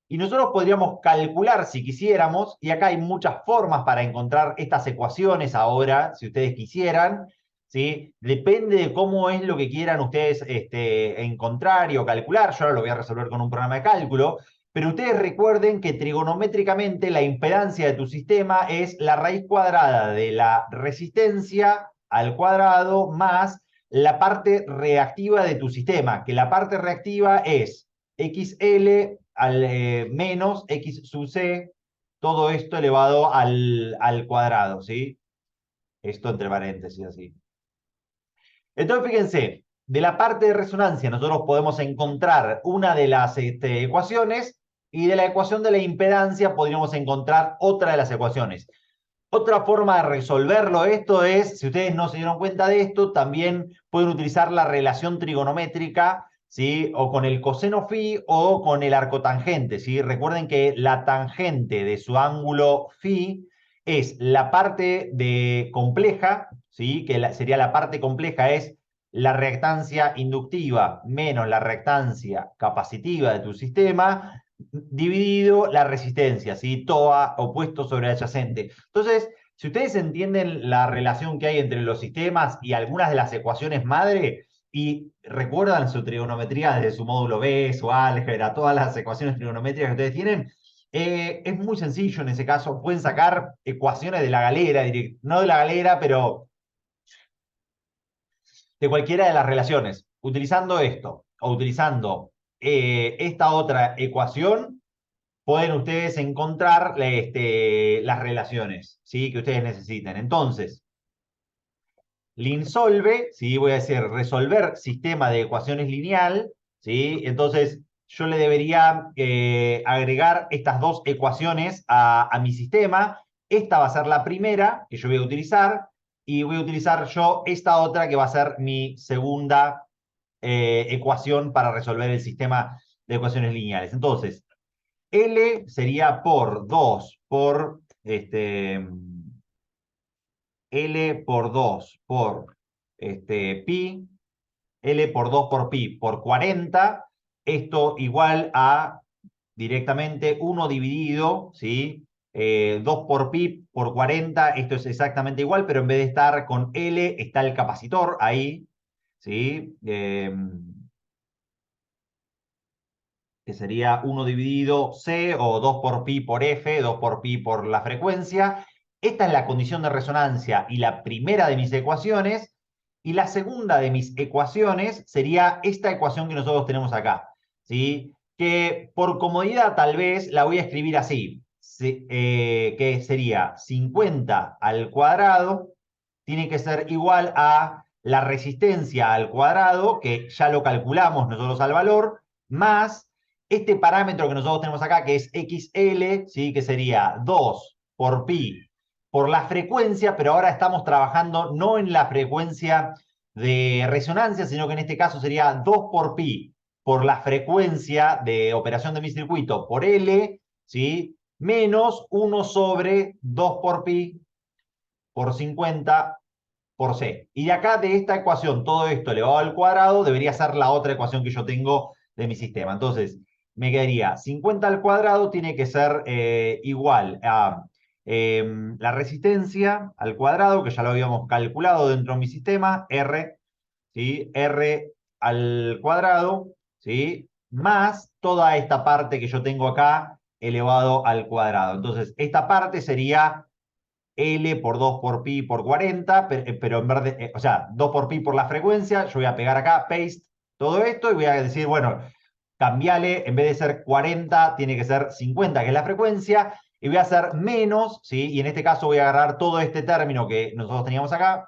Y nosotros podríamos calcular si quisiéramos, y acá hay muchas formas para encontrar estas ecuaciones ahora, si ustedes quisieran, ¿sí? Depende de cómo es lo que quieran ustedes encontrar y o calcular. Yo ahora lo voy a resolver con un programa de cálculo, pero ustedes recuerden que trigonométricamente la impedancia de tu sistema es la raíz cuadrada de la resistencia al cuadrado más la parte reactiva de tu sistema, que la parte reactiva es XL menos X sub C, todo esto elevado al cuadrado, ¿sí? Esto entre paréntesis, así. Entonces, fíjense, de la parte de resonancia nosotros podemos encontrar una de las ecuaciones y de la ecuación de la impedancia podríamos encontrar otra de las ecuaciones. Otra forma de resolverlo esto es, si ustedes no se dieron cuenta de esto, también pueden utilizar la relación trigonométrica, ¿sí? O con el coseno phi o con el arcotangente, ¿sí? Recuerden que la tangente de su ángulo phi es la parte de compleja, ¿sí? Que sería la parte compleja es la reactancia inductiva menos la reactancia capacitiva de tu sistema, dividido la resistencia, ¿sí? TOA opuesto sobre adyacente. Entonces, si ustedes entienden la relación que hay entre los sistemas y algunas de las ecuaciones madre, y recuerdan su trigonometría desde su módulo B, su álgebra, todas las ecuaciones trigonométricas que ustedes tienen, es muy sencillo en ese caso. Pueden sacar ecuaciones de la galera, no de la galera, pero de cualquiera de las relaciones. Utilizando esto o utilizando esta otra ecuación, pueden ustedes encontrar las relaciones, ¿sí? Que ustedes necesiten. Entonces, Linsolve, ¿sí? Voy a decir resolver sistema de ecuaciones lineal, ¿sí? Entonces, yo le debería agregar estas dos ecuaciones a mi sistema. Esta va a ser la primera que yo voy a utilizar y voy a utilizar yo esta otra que va a ser mi segunda ecuación para resolver el sistema de ecuaciones lineales. Entonces, L sería por 2 por L por 2 por pi, L por 2 por pi por 40, esto igual a directamente 1 dividido, ¿sí? 2 por pi por 40, esto es exactamente igual, pero en vez de estar con L está el capacitor ahí, ¿sí? Que sería 1 dividido C o 2 por pi por F, 2 por pi por la frecuencia. Esta es la condición de resonancia y la primera de mis ecuaciones. Y la segunda de mis ecuaciones sería esta ecuación que nosotros tenemos acá, ¿sí? Que por comodidad tal vez la voy a escribir así, que sería 50 al cuadrado, tiene que ser igual a la resistencia al cuadrado, que ya lo calculamos nosotros al valor, más este parámetro que nosotros tenemos acá, que es XL, ¿sí? Que sería 2 por pi por la frecuencia, pero ahora estamos trabajando no en la frecuencia de resonancia, sino que en este caso sería 2 por pi por la frecuencia de operación de mi circuito por L, ¿sí? Menos 1 sobre 2 por pi por 50 por C. Y de acá, de esta ecuación, todo esto elevado al cuadrado, debería ser la otra ecuación que yo tengo de mi sistema. Entonces, me quedaría 50 al cuadrado tiene que ser igual a la resistencia al cuadrado, que ya lo habíamos calculado dentro de mi sistema, R, ¿sí? R al cuadrado, ¿sí? Más toda esta parte que yo tengo acá elevado al cuadrado. Entonces, esta parte sería L por 2 por pi por 40, pero en vez de, o sea, 2 por pi por la frecuencia, yo voy a pegar acá, paste, todo esto y voy a decir, bueno, cambiale, en vez de ser 40, tiene que ser 50, que es la frecuencia, y voy a hacer menos, ¿sí? Y en este caso voy a agarrar todo este término que nosotros teníamos acá,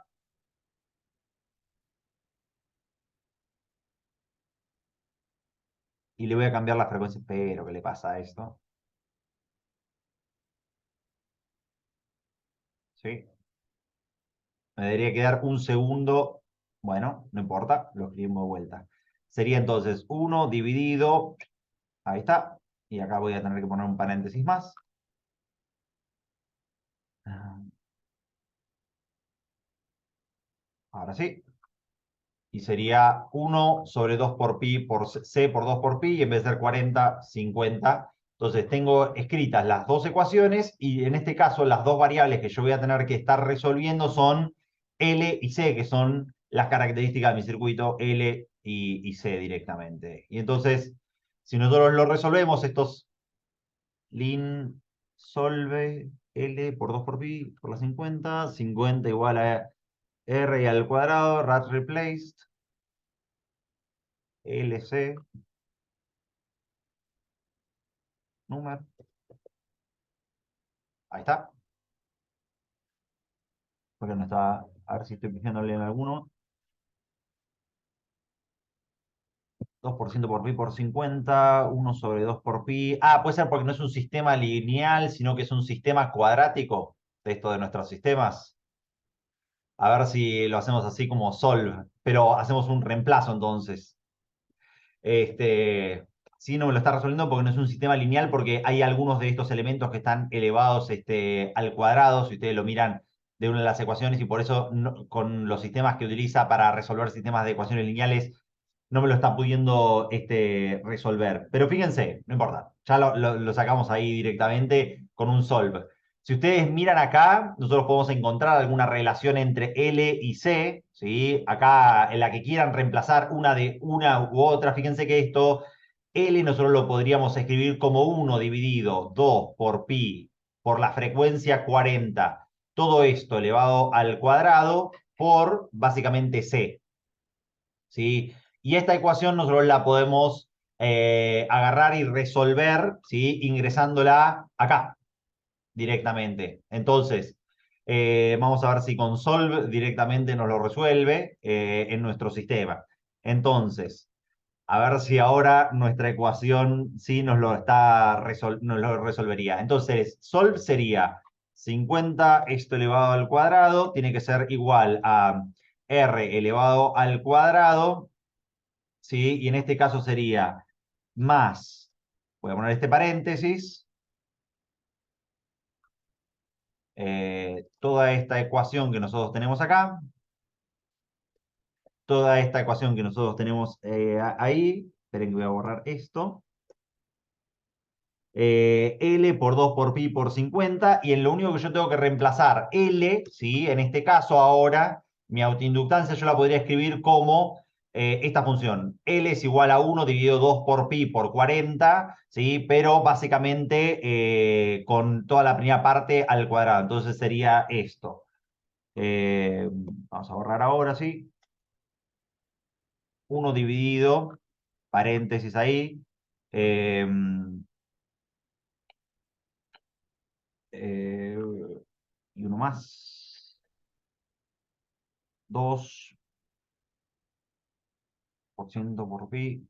y le voy a cambiar la frecuencia, pero ¿qué le pasa a esto? ¿Sí? Me debería quedar un segundo. Bueno, no importa, lo escribimos de vuelta. Sería entonces 1 dividido, ahí está, y acá voy a tener que poner un paréntesis más. Ahora sí. Y sería 1 sobre 2 por pi por c por 2 por pi, y en vez de ser 40, 50. Entonces tengo escritas las dos ecuaciones y en este caso las dos variables que yo voy a tener que estar resolviendo son L y C, que son las características de mi circuito L y C directamente. Y entonces, si nosotros lo resolvemos, estos lin solve L por 2 por pi por la 50, 50 igual a R al cuadrado, rat replaced, LC, número, ahí está, porque no estaba, a ver si estoy fijándole en alguno, 2% por pi por 50, 1 sobre 2 por pi, puede ser porque no es un sistema lineal, sino que es un sistema cuadrático, de esto de nuestros sistemas, a ver si lo hacemos así como solve, pero hacemos un reemplazo entonces. Sí, no me lo está resolviendo porque no es un sistema lineal, porque hay algunos de estos elementos que están elevados al cuadrado, si ustedes lo miran de una de las ecuaciones, y por eso con los sistemas que utiliza para resolver sistemas de ecuaciones lineales no me lo está pudiendo resolver. Pero fíjense, no importa, ya lo sacamos ahí directamente con un solve. Si ustedes miran acá, nosotros podemos encontrar alguna relación entre L y C, ¿sí? Acá en la que quieran reemplazar una de una u otra, fíjense que esto, L nosotros lo podríamos escribir como 1 dividido 2 por pi por la frecuencia 40, todo esto elevado al cuadrado por básicamente C, ¿sí? Y esta ecuación nosotros la podemos agarrar y resolver, ¿sí? Ingresándola acá directamente. Entonces, vamos a ver si con solve directamente nos lo resuelve en nuestro sistema. Entonces, a ver si ahora nuestra ecuación sí nos lo resolvería. Entonces, solve sería 50 esto elevado al cuadrado, tiene que ser igual a r elevado al cuadrado, ¿sí? Y en este caso sería más, voy a poner este paréntesis, toda esta ecuación que nosotros tenemos acá, toda esta ecuación que nosotros tenemos ahí, esperen que voy a borrar esto, L por 2 por pi por 50, y en lo único que yo tengo que reemplazar L, ¿sí? En este caso ahora, mi autoinductancia yo la podría escribir como esta función, L es igual a 1 dividido 2 por pi por 40, ¿sí? Pero básicamente con toda la primera parte al cuadrado, entonces sería esto. Vamos a borrar ahora, sí. 1 dividido, paréntesis ahí, eh, eh, y uno más, 2% por pi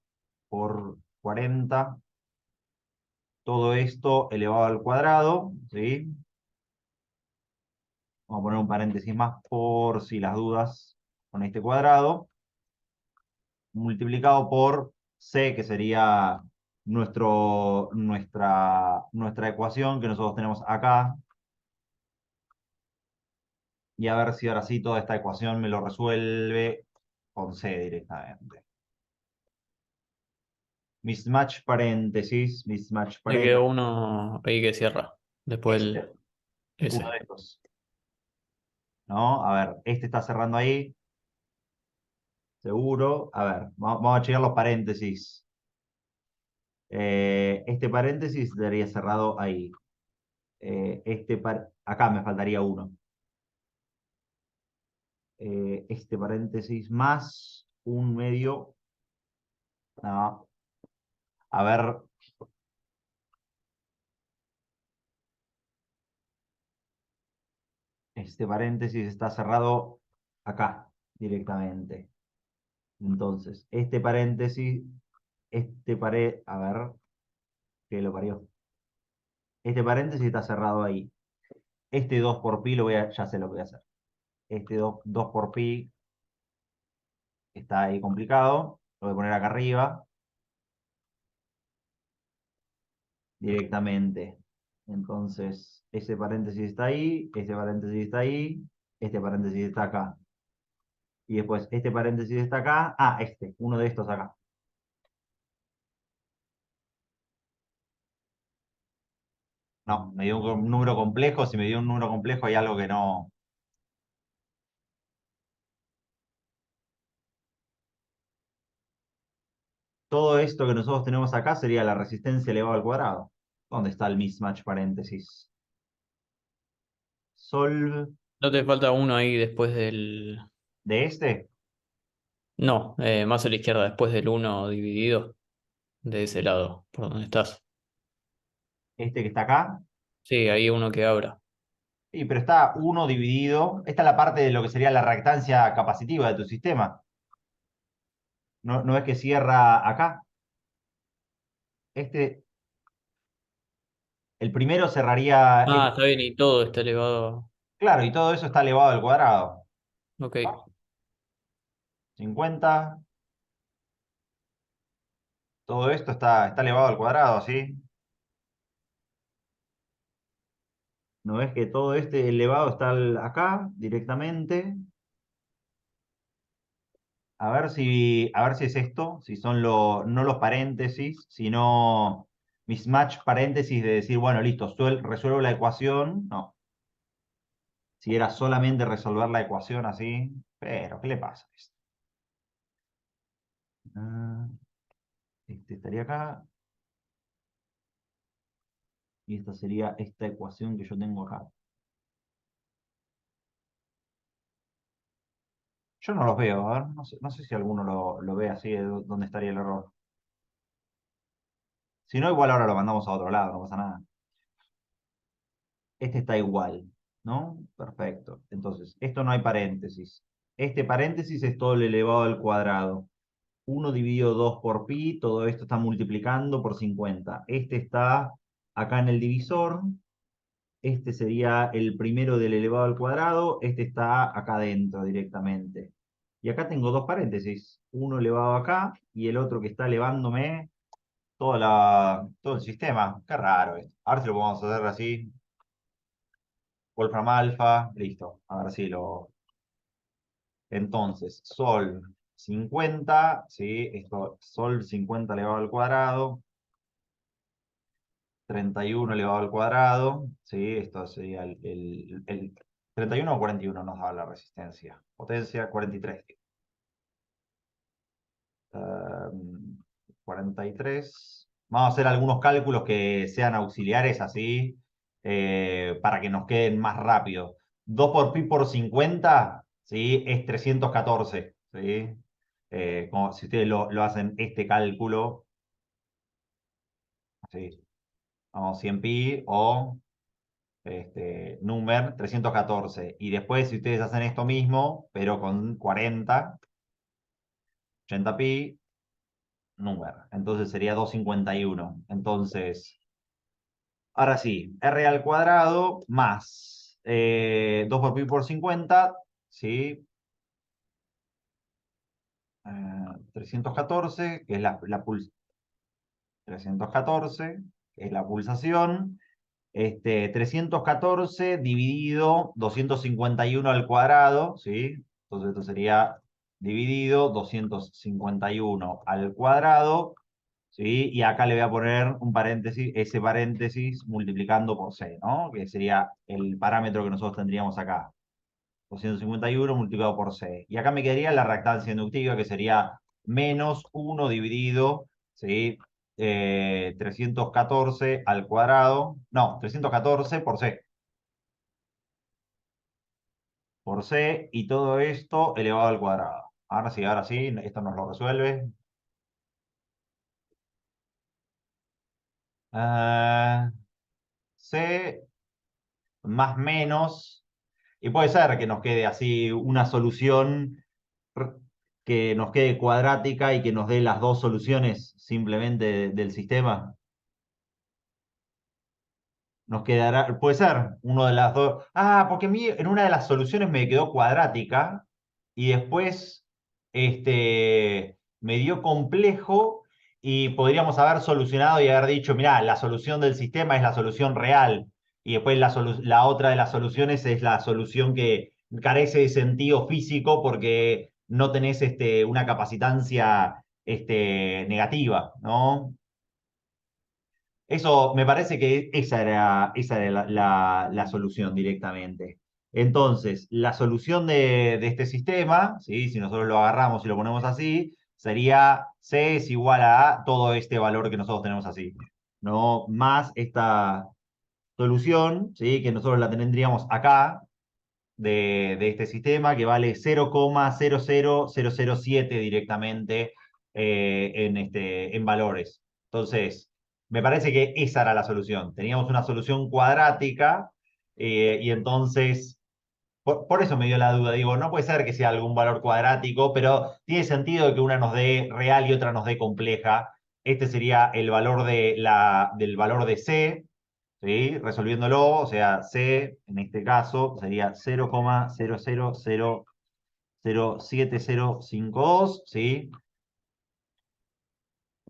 por 40, todo esto elevado al cuadrado, ¿sí? Vamos a poner un paréntesis más por si las dudas con este cuadrado, multiplicado por C, que sería nuestra ecuación que nosotros tenemos acá, y a ver si ahora sí toda esta ecuación me lo resuelve con C directamente. Mismatch paréntesis, mismatch Me quedó paréntesis. uno ahí que cierra. Después el Este, uno de ese. estos. ¿No? A ver, este está cerrando ahí, seguro. A ver, vamos a checar los paréntesis. Este paréntesis estaría cerrado ahí. Acá me faltaría uno. Este paréntesis más un medio. No. A ver, este paréntesis está cerrado acá directamente. Entonces, a ver, que lo parió. Este paréntesis está cerrado ahí. Este 2 por pi ya sé lo que voy a hacer. Este 2 por pi está ahí complicado. Lo voy a poner acá arriba directamente. Entonces, ese paréntesis está ahí, este paréntesis está ahí, este paréntesis está acá. Y después este paréntesis está acá. Ah, uno de estos acá. No, me dio un número complejo. Si me dio un número complejo hay algo que no. Todo esto que nosotros tenemos acá sería la resistencia elevada al cuadrado. ¿Dónde está el mismatch paréntesis? Solve ¿No te falta uno ahí después del... de este. No, más a la izquierda, después del uno dividido, de ese lado, por donde estás. Este que está acá. Sí, ahí uno que abra. Sí, pero está uno dividido. Esta es la parte de lo que sería la reactancia capacitiva de tu sistema. No, no es que cierra acá. Este, el primero cerraría. Ah, está bien, y todo está elevado. Claro, y todo eso está elevado al cuadrado. Ok. 50. Todo esto está elevado al cuadrado, ¿sí? ¿No ves que todo este elevado está acá directamente? A ver si es esto, si son no los paréntesis, sino mismatch paréntesis de decir, bueno, listo, resuelvo la ecuación. No, si era solamente resolver la ecuación así, pero ¿qué le pasa a esto? Ah, este estaría acá, y esta sería esta ecuación que yo tengo acá. Yo no los veo, a ver, no sé si alguno lo ve así, dónde estaría el error. Si no, igual ahora lo mandamos a otro lado, no pasa nada. Este está igual, ¿no? Perfecto. Entonces, esto no hay paréntesis. Este paréntesis es todo el elevado al cuadrado. 1 dividido 2 por pi, todo esto está multiplicando por 50. Este está acá en el divisor. Este sería el primero del elevado al cuadrado. Este está acá adentro directamente. Y acá tengo dos paréntesis. Uno elevado acá y el otro que está elevándome todo el sistema. Qué raro esto. Ahora si lo podemos hacer así. Wolfram alfa, listo. A ver si lo. Entonces, Sol 50, ¿sí? Esto, Sol 50 elevado al cuadrado, 31 elevado al cuadrado, ¿sí? Esto sería el 31 o 41 nos da la resistencia. Potencia 43. 43. Vamos a hacer algunos cálculos que sean auxiliares así, para que nos queden más rápido. 2 por pi por 50, ¿sí? Es 314, ¿sí? Si ustedes lo hacen este cálculo, ¿sí? Vamos, 100 pi o número 314. Y después, si ustedes hacen esto mismo, pero con 40, 80 pi, número. Entonces sería 251. Entonces, ahora sí, r al cuadrado más 2 por pi por 50, ¿sí? 314, que es la 314, que es la pulsación. 314 dividido 251 al cuadrado, ¿sí? Entonces esto sería dividido 251 al cuadrado ¿sí? Y acá le voy a poner un paréntesis, ese paréntesis multiplicando por c, ¿no? Que sería el parámetro que nosotros tendríamos acá. 251 multiplicado por c. Y acá me quedaría la reactancia inductiva, que sería menos 1 dividido, ¿sí? 314 al cuadrado, no, 314 por c. Por c, y todo esto elevado al cuadrado. Ahora sí, esto nos lo resuelve. Ah, c más menos, y puede ser que nos quede así una solución r- que nos quede cuadrática y que nos dé las dos soluciones simplemente del sistema. Nos quedará, puede ser, uno de las dos. Ah, porque a mí en una de las soluciones me quedó cuadrática y después me dio complejo y podríamos haber solucionado y haber dicho, mirá, la solución del sistema es la solución real y después la otra de las soluciones es la solución que carece de sentido físico porque no tenés una capacitancia negativa, ¿no? Eso me parece que esa era la solución directamente. Entonces, la solución de este sistema, ¿sí? Si nosotros lo agarramos y lo ponemos así, sería C es igual a todo este valor que nosotros tenemos así, ¿no? Más esta solución, ¿sí? Que nosotros la tendríamos acá de este sistema, que vale 0,00007 directamente en valores. Entonces, me parece que esa era la solución. Teníamos una solución cuadrática y entonces, por eso me dio la duda. Digo, no puede ser que sea algún valor cuadrático, pero tiene sentido que una nos dé real y otra nos dé compleja. Este sería el valor del valor de C, ¿sí? Resolviéndolo, o sea, C en este caso sería 0,0007052, ¿sí?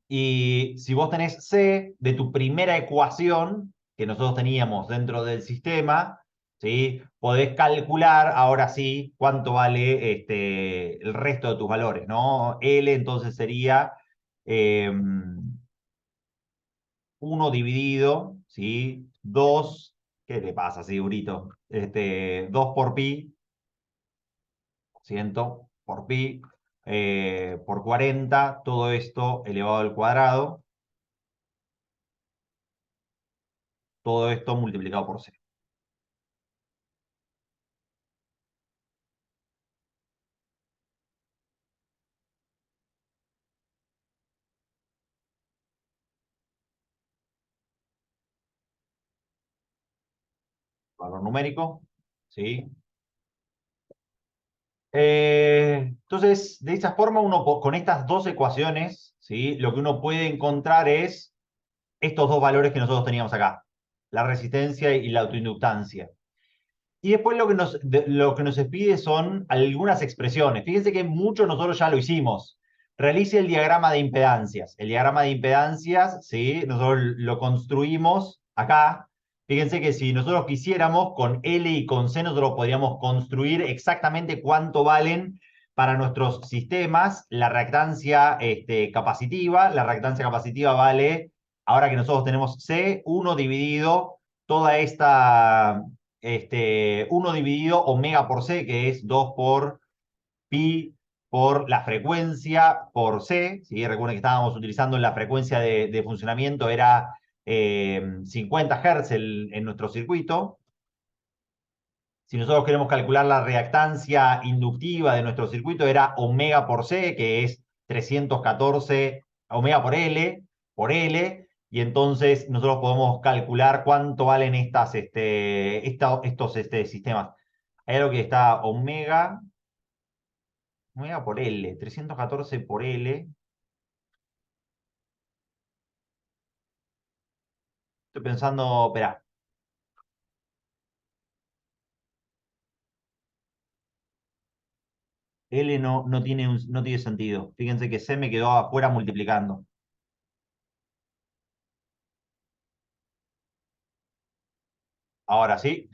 Y si vos tenés C de tu primera ecuación que nosotros teníamos dentro del sistema, ¿sí? Podés calcular ahora sí cuánto vale el resto de tus valores, ¿no? L entonces sería 1 dividido, ¿sí? 2, ¿qué te pasa, Sigurito? 2 por pi, 100 por pi, por 40, todo esto elevado al cuadrado, todo esto multiplicado por c. Valor numérico, ¿sí? Entonces, de esa forma, uno con estas dos ecuaciones, ¿sí? Lo que uno puede encontrar es estos dos valores que nosotros teníamos acá, la resistencia y la autoinductancia. Y después lo que nos pide son algunas expresiones. Fíjense que mucho nosotros ya lo hicimos. Realice el diagrama de impedancias. El diagrama de impedancias, ¿sí? Nosotros lo construimos acá. Fíjense que si nosotros quisiéramos, con L y con C, nosotros podríamos construir exactamente cuánto valen para nuestros sistemas la reactancia capacitiva. La reactancia capacitiva vale, ahora que nosotros tenemos C, 1 dividido toda esta 1 dividido omega por c, que es 2 por pi por la frecuencia por c, ¿sí? Recuerden que estábamos utilizando la frecuencia de funcionamiento, era 50 Hz en nuestro circuito. Si nosotros queremos calcular la reactancia inductiva de nuestro circuito, era omega por c, que es 314 omega por L, y entonces nosotros podemos calcular cuánto valen estos sistemas. Hay algo que está omega por L, 314 por L. Estoy pensando, espera, L no tiene sentido. Fíjense que C me quedó afuera multiplicando. Ahora sí.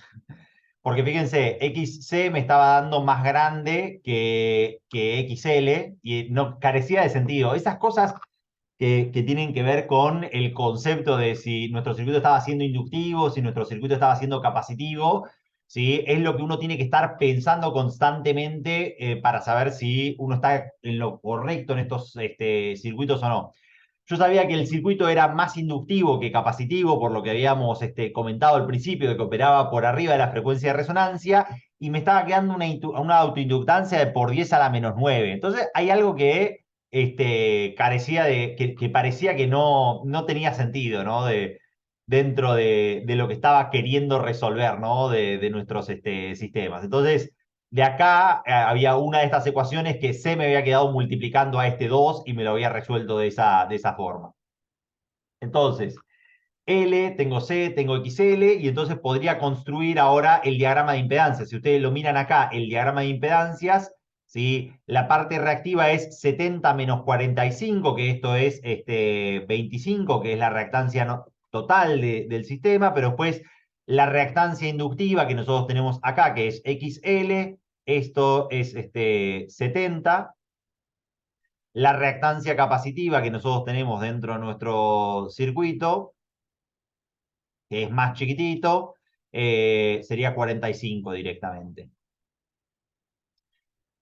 Porque fíjense, XC me estaba dando más grande que XL y no carecía de sentido. Esas cosas que tienen que ver con el concepto de si nuestro circuito estaba siendo inductivo, si nuestro circuito estaba siendo capacitivo, ¿sí? Es lo que uno tiene que estar pensando constantemente para saber si uno está en lo correcto en estos circuitos o no. Yo sabía que el circuito era más inductivo que capacitivo, por lo que habíamos comentado al principio, de que operaba por arriba de la frecuencia de resonancia, y me estaba quedando una autoinductancia de por 10 a la menos 9. Entonces hay algo que carecía que parecía que no tenía sentido, ¿no? Dentro de lo que estaba queriendo resolver, ¿no? De nuestros sistemas. Entonces, de acá había una de estas ecuaciones que C me había quedado multiplicando a este 2 y me lo había resuelto de esa forma. Entonces, L, tengo C, tengo XL, y entonces podría construir ahora el diagrama de impedancias. Si ustedes lo miran acá, el diagrama de impedancias, ¿sí? La parte reactiva es 70 menos 45, que esto es 25, que es la reactancia total del sistema, pero después la reactancia inductiva que nosotros tenemos acá, que es XL, esto es 70. La reactancia capacitiva que nosotros tenemos dentro de nuestro circuito, que es más chiquitito, sería 45 directamente.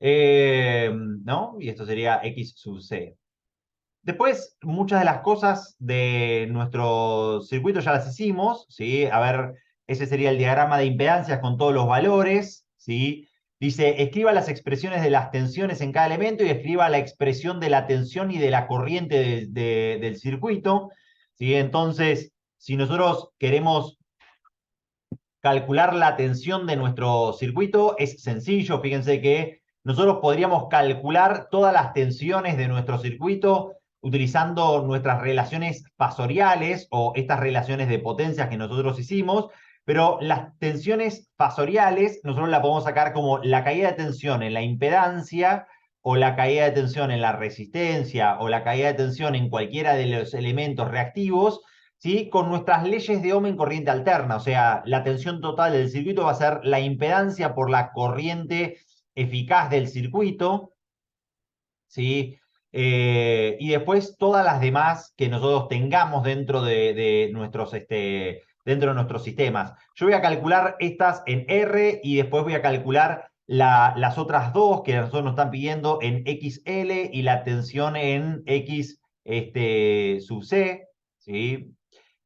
¿No? Y esto sería X sub C. Después, muchas de las cosas de nuestro circuito ya las hicimos, ¿sí? A ver, ese sería el diagrama de impedancias con todos los valores, ¿sí? Dice, escriba las expresiones de las tensiones en cada elemento y escriba la expresión de la tensión y de la corriente del circuito, ¿sí? Entonces, si nosotros queremos calcular la tensión de nuestro circuito, es sencillo. Fíjense que nosotros podríamos calcular todas las tensiones de nuestro circuito utilizando nuestras relaciones fasoriales o estas relaciones de potencias que nosotros hicimos, pero las tensiones fasoriales nosotros la podemos sacar como la caída de tensión en la impedancia o la caída de tensión en la resistencia o la caída de tensión en cualquiera de los elementos reactivos, ¿sí? Con nuestras leyes de Ohm en corriente alterna. O sea, la tensión total del circuito va a ser la impedancia por la corriente eficaz del circuito, ¿sí? Y después todas las demás que nosotros tengamos dentro de nuestros, dentro de nuestros sistemas. Yo voy a calcular estas en R y después voy a calcular las otras dos que nosotros nos están pidiendo en XL y la tensión en X sub C, ¿sí?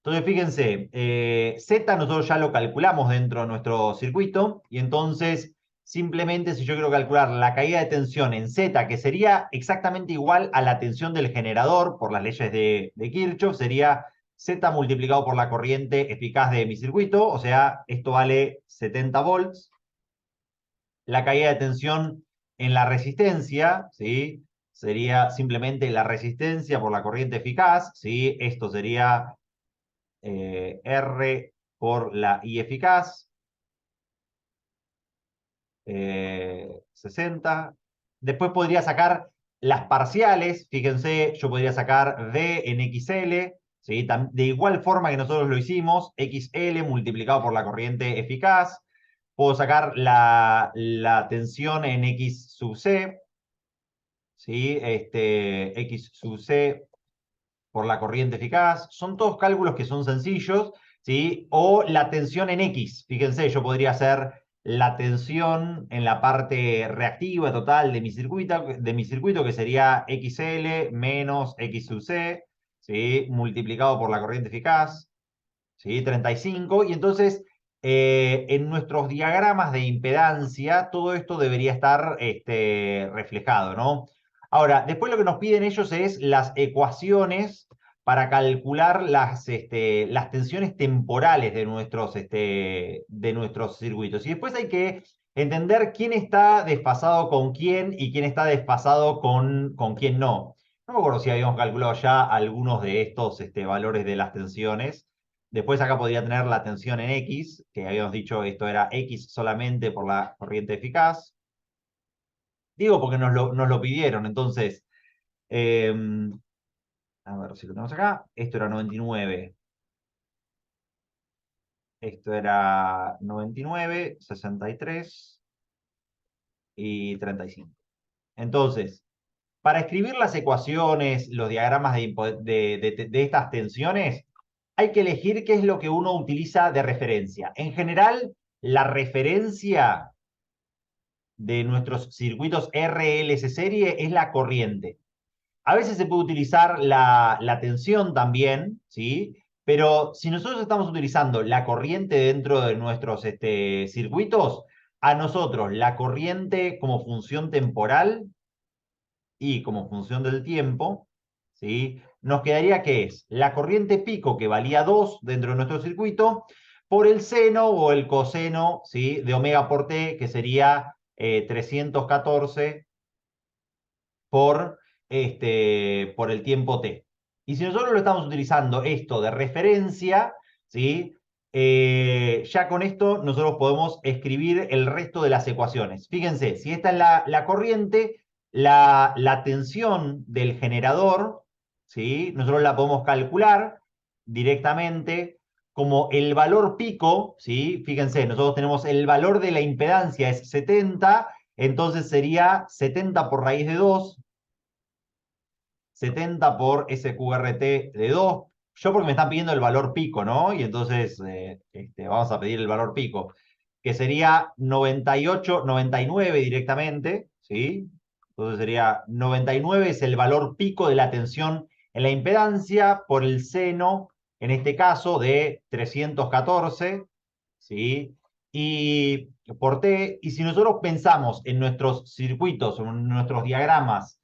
Entonces, fíjense, Z nosotros ya lo calculamos dentro de nuestro circuito y entonces simplemente si yo quiero calcular la caída de tensión en Z, que sería exactamente igual a la tensión del generador por las leyes de Kirchhoff, sería Z multiplicado por la corriente eficaz de mi circuito, o sea, esto vale 70 volts. La caída de tensión en la resistencia, ¿sí? Sería simplemente la resistencia por la corriente eficaz, ¿sí? Esto sería R por la I eficaz, 60. Después podría sacar las parciales, fíjense, yo podría sacar D en XL, ¿sí? De igual forma que nosotros lo hicimos, XL multiplicado por la corriente eficaz. Puedo sacar la tensión en X sub C, ¿sí? X sub C por la corriente eficaz. Son todos cálculos que son sencillos, ¿sí? O la tensión en X. Fíjense, yo podría hacer la tensión en la parte reactiva total de mi circuito que sería XL menos X sub C, ¿sí? Multiplicado por la corriente eficaz, ¿sí? 35. Y entonces, en nuestros diagramas de impedancia, todo esto debería estar reflejado, ¿no? Ahora, después lo que nos piden ellos es las ecuaciones para calcular las tensiones temporales de nuestros circuitos. Y después hay que entender quién está desfasado con quién y quién está desfasado con quién no. No me acuerdo si habíamos calculado ya algunos de estos valores de las tensiones. Después acá podría tener la tensión en X, que habíamos dicho esto era X solamente por la corriente eficaz. Digo porque nos lo pidieron, entonces, eh, a ver si lo tenemos acá. Esto era 99. Esto era 99, 63 y 35. Entonces, Para escribir las ecuaciones, los diagramas de estas tensiones, hay que elegir qué es lo que uno utiliza de referencia. En general, la referencia de nuestros circuitos RLC serie es la corriente. A veces se puede utilizar la tensión también, ¿sí? Pero si nosotros estamos utilizando la corriente dentro de nuestros circuitos, a nosotros la corriente como función temporal y como función del tiempo, ¿sí? Nos quedaría que es la corriente pico, que valía 2 dentro de nuestro circuito, por el seno o el coseno, ¿sí? De omega por t, que sería 314 por el tiempo t. Y si nosotros lo estamos utilizando esto de referencia, ¿sí? Ya con esto nosotros podemos escribir el resto de las ecuaciones. Fíjense, si esta es la corriente, la tensión del generador, ¿sí? Nosotros la podemos calcular directamente como el valor pico, ¿sí? Fíjense, nosotros tenemos el valor de la impedancia es 70, entonces sería 70 por raíz de 2, 70 por SQRT de 2. Yo porque me están pidiendo el valor pico, ¿no? Y entonces vamos a pedir el valor pico, que sería 98, 99 directamente, ¿sí? Entonces sería 99 es el valor pico de la tensión en la impedancia por el seno, en este caso, de 314, ¿sí? Y por T, y si nosotros pensamos en nuestros circuitos, en nuestros diagramas,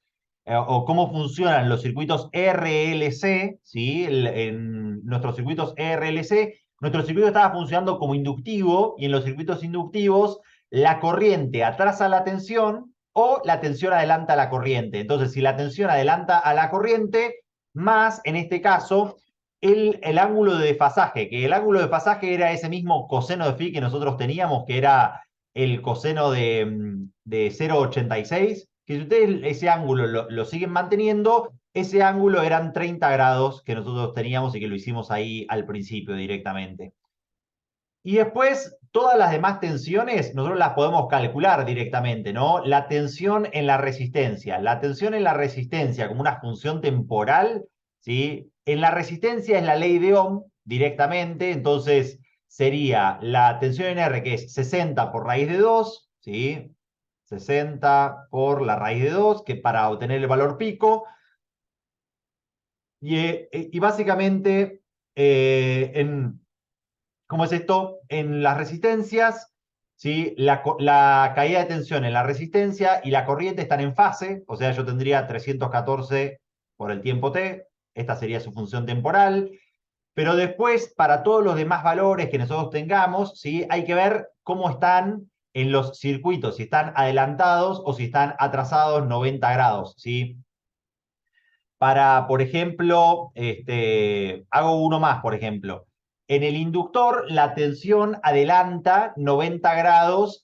o cómo funcionan los circuitos RLC, ¿sí? En nuestros circuitos RLC, nuestro circuito estaba funcionando como inductivo, y en los circuitos inductivos la corriente atrasa la tensión o la tensión adelanta la corriente. Entonces, si la tensión adelanta a la corriente, más, en este caso, el ángulo de desfasaje, que el ángulo de desfasaje era ese mismo coseno de phi que nosotros teníamos, que era el coseno de 0,86, que si ustedes ese ángulo lo siguen manteniendo, ese ángulo eran 30 grados que nosotros teníamos y que lo hicimos ahí al principio directamente. Y después, todas las demás tensiones, nosotros las podemos calcular directamente, ¿no? La tensión en la resistencia. La tensión en la resistencia como una función temporal, ¿sí? En la resistencia es la ley de Ohm directamente, entonces sería la tensión en R, que es 60 por raíz de 2, ¿sí? 60 por la raíz de 2, que para obtener el valor pico. Y básicamente, ¿cómo es esto? En las resistencias, ¿sí? La caída de tensión en la resistencia y la corriente están en fase, o sea, yo tendría 314 por el tiempo t, esta sería su función temporal, pero después, para todos los demás valores que nosotros tengamos, ¿sí? Hay que ver cómo están en los circuitos, si están adelantados o si están atrasados 90 grados, ¿sí? Para, por ejemplo, hago uno más, por ejemplo. En el inductor, la tensión adelanta 90 grados,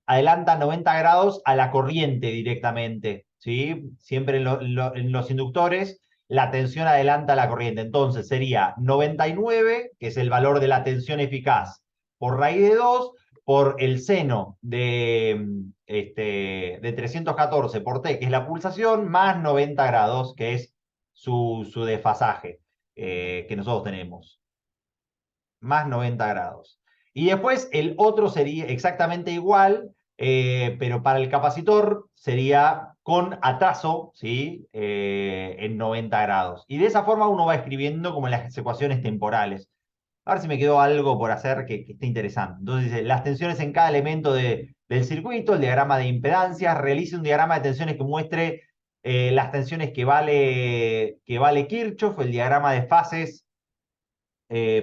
adelanta 90 grados a la corriente directamente, ¿sí? Siempre en los inductores, la tensión adelanta a la corriente. Entonces sería 99, que es el valor de la tensión eficaz, por raíz de 2, por el seno de 314 por T, que es la pulsación, más 90 grados, que es su desfasaje que nosotros tenemos. Más 90 grados. Y después el otro sería exactamente igual, pero para el capacitor sería con atraso, ¿sí? En 90 grados. Y de esa forma uno va escribiendo como las ecuaciones temporales. A ver si me quedó algo por hacer que esté interesante. Entonces dice, las tensiones en cada elemento del circuito, el diagrama de impedancias, realice un diagrama de tensiones que muestre las tensiones que vale Kirchhoff, el diagrama de fases,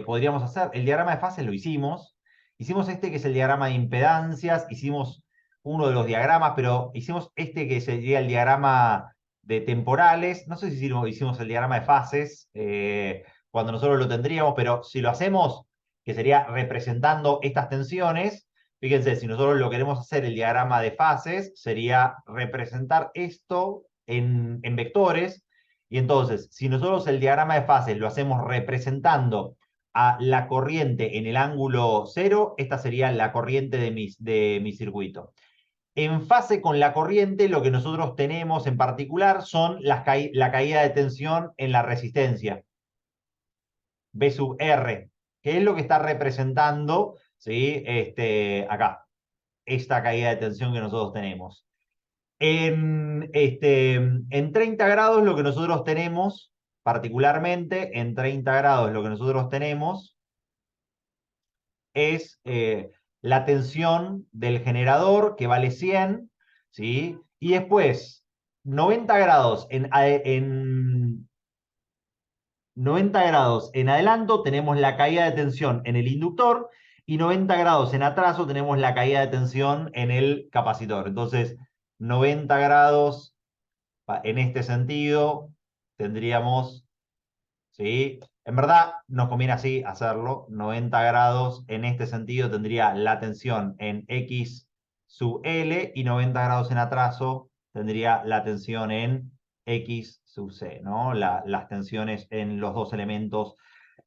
podríamos hacer, el diagrama de fases lo hicimos que es el diagrama de impedancias, hicimos uno de los diagramas, pero hicimos que sería el diagrama de temporales, no sé si hicimos el diagrama de fases, cuando nosotros lo tendríamos, pero si lo hacemos, que sería representando estas tensiones, fíjense, si nosotros lo queremos hacer el diagrama de fases, sería representar esto en vectores, y entonces, si nosotros el diagrama de fases lo hacemos representando a la corriente en el ángulo 0, esta sería la corriente de mi circuito. En fase con la corriente, lo que nosotros tenemos en particular son la caída de tensión en la resistencia, B sub R, que es lo que está representando, ¿sí? Acá, esta caída de tensión que nosotros tenemos. En 30 grados lo que nosotros tenemos, particularmente en 30 grados lo que nosotros tenemos es la tensión del generador que vale 100, ¿sí? Y después 90 grados en 90 grados en adelanto tenemos la caída de tensión en el inductor y 90 grados en atraso tenemos la caída de tensión en el capacitor. Entonces, 90 grados en este sentido tendríamos, ¿sí? En verdad nos conviene así hacerlo. 90 grados en este sentido tendría la tensión en X sub L y 90 grados en atraso tendría la tensión en X sub C, ¿no? Las tensiones en los dos elementos.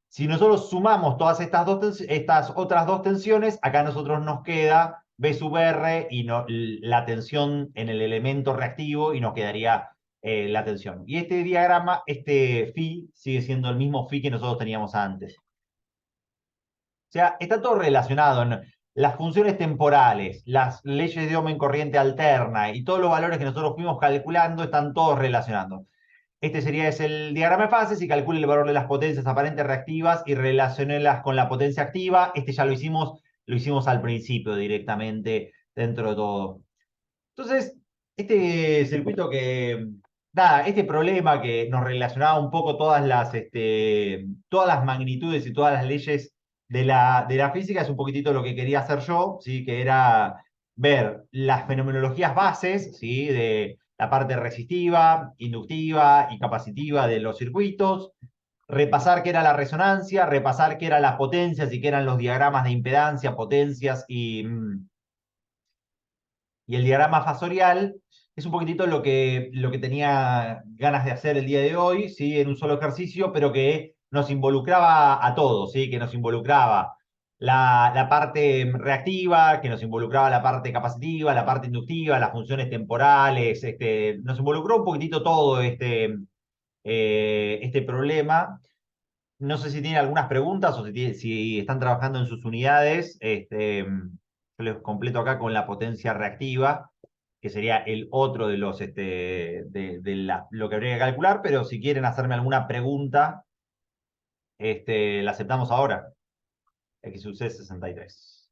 Si nosotros sumamos todas estas otras dos tensiones, acá a nosotros nos queda B sub R y la tensión en el elemento reactivo y nos quedaría la tensión. Y este diagrama, este phi, sigue siendo el mismo phi que nosotros teníamos antes. O sea, está todo relacionado en las funciones temporales, las leyes de Ohm en corriente alterna y todos los valores que nosotros fuimos calculando están todos relacionando. Este es el diagrama de fases y calcule el valor de las potencias aparentes reactivas y relacionélas con la potencia activa. Este ya lo hicimos al principio directamente dentro de todo. Entonces, este circuito nada, este problema que nos relacionaba un poco todas las magnitudes y todas las leyes de la física es un poquitito lo que quería hacer yo, ¿sí? Que era ver las fenomenologías bases, ¿sí? De la parte resistiva, inductiva y capacitiva de los circuitos, repasar qué era la resonancia, repasar qué eran las potencias y qué eran los diagramas de impedancia, potencias y el diagrama fasorial es un poquitito lo que tenía ganas de hacer el día de hoy, ¿sí? En un solo ejercicio, pero que nos involucraba a todos, ¿sí? Que nos involucraba la parte reactiva, que nos involucraba la parte capacitiva, la parte inductiva, las funciones temporales, nos involucró un poquitito todo este problema. No sé si tienen algunas preguntas o si están trabajando en sus unidades. Yo les completo acá con la potencia reactiva, que sería el otro de los lo que habría que calcular, pero si quieren hacerme alguna pregunta, la aceptamos ahora. X sub C 63.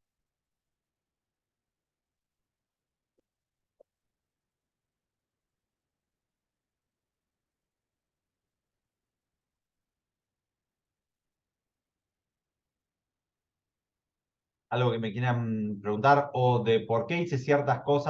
Algo que me quieran preguntar o de por qué hice ciertas cosas.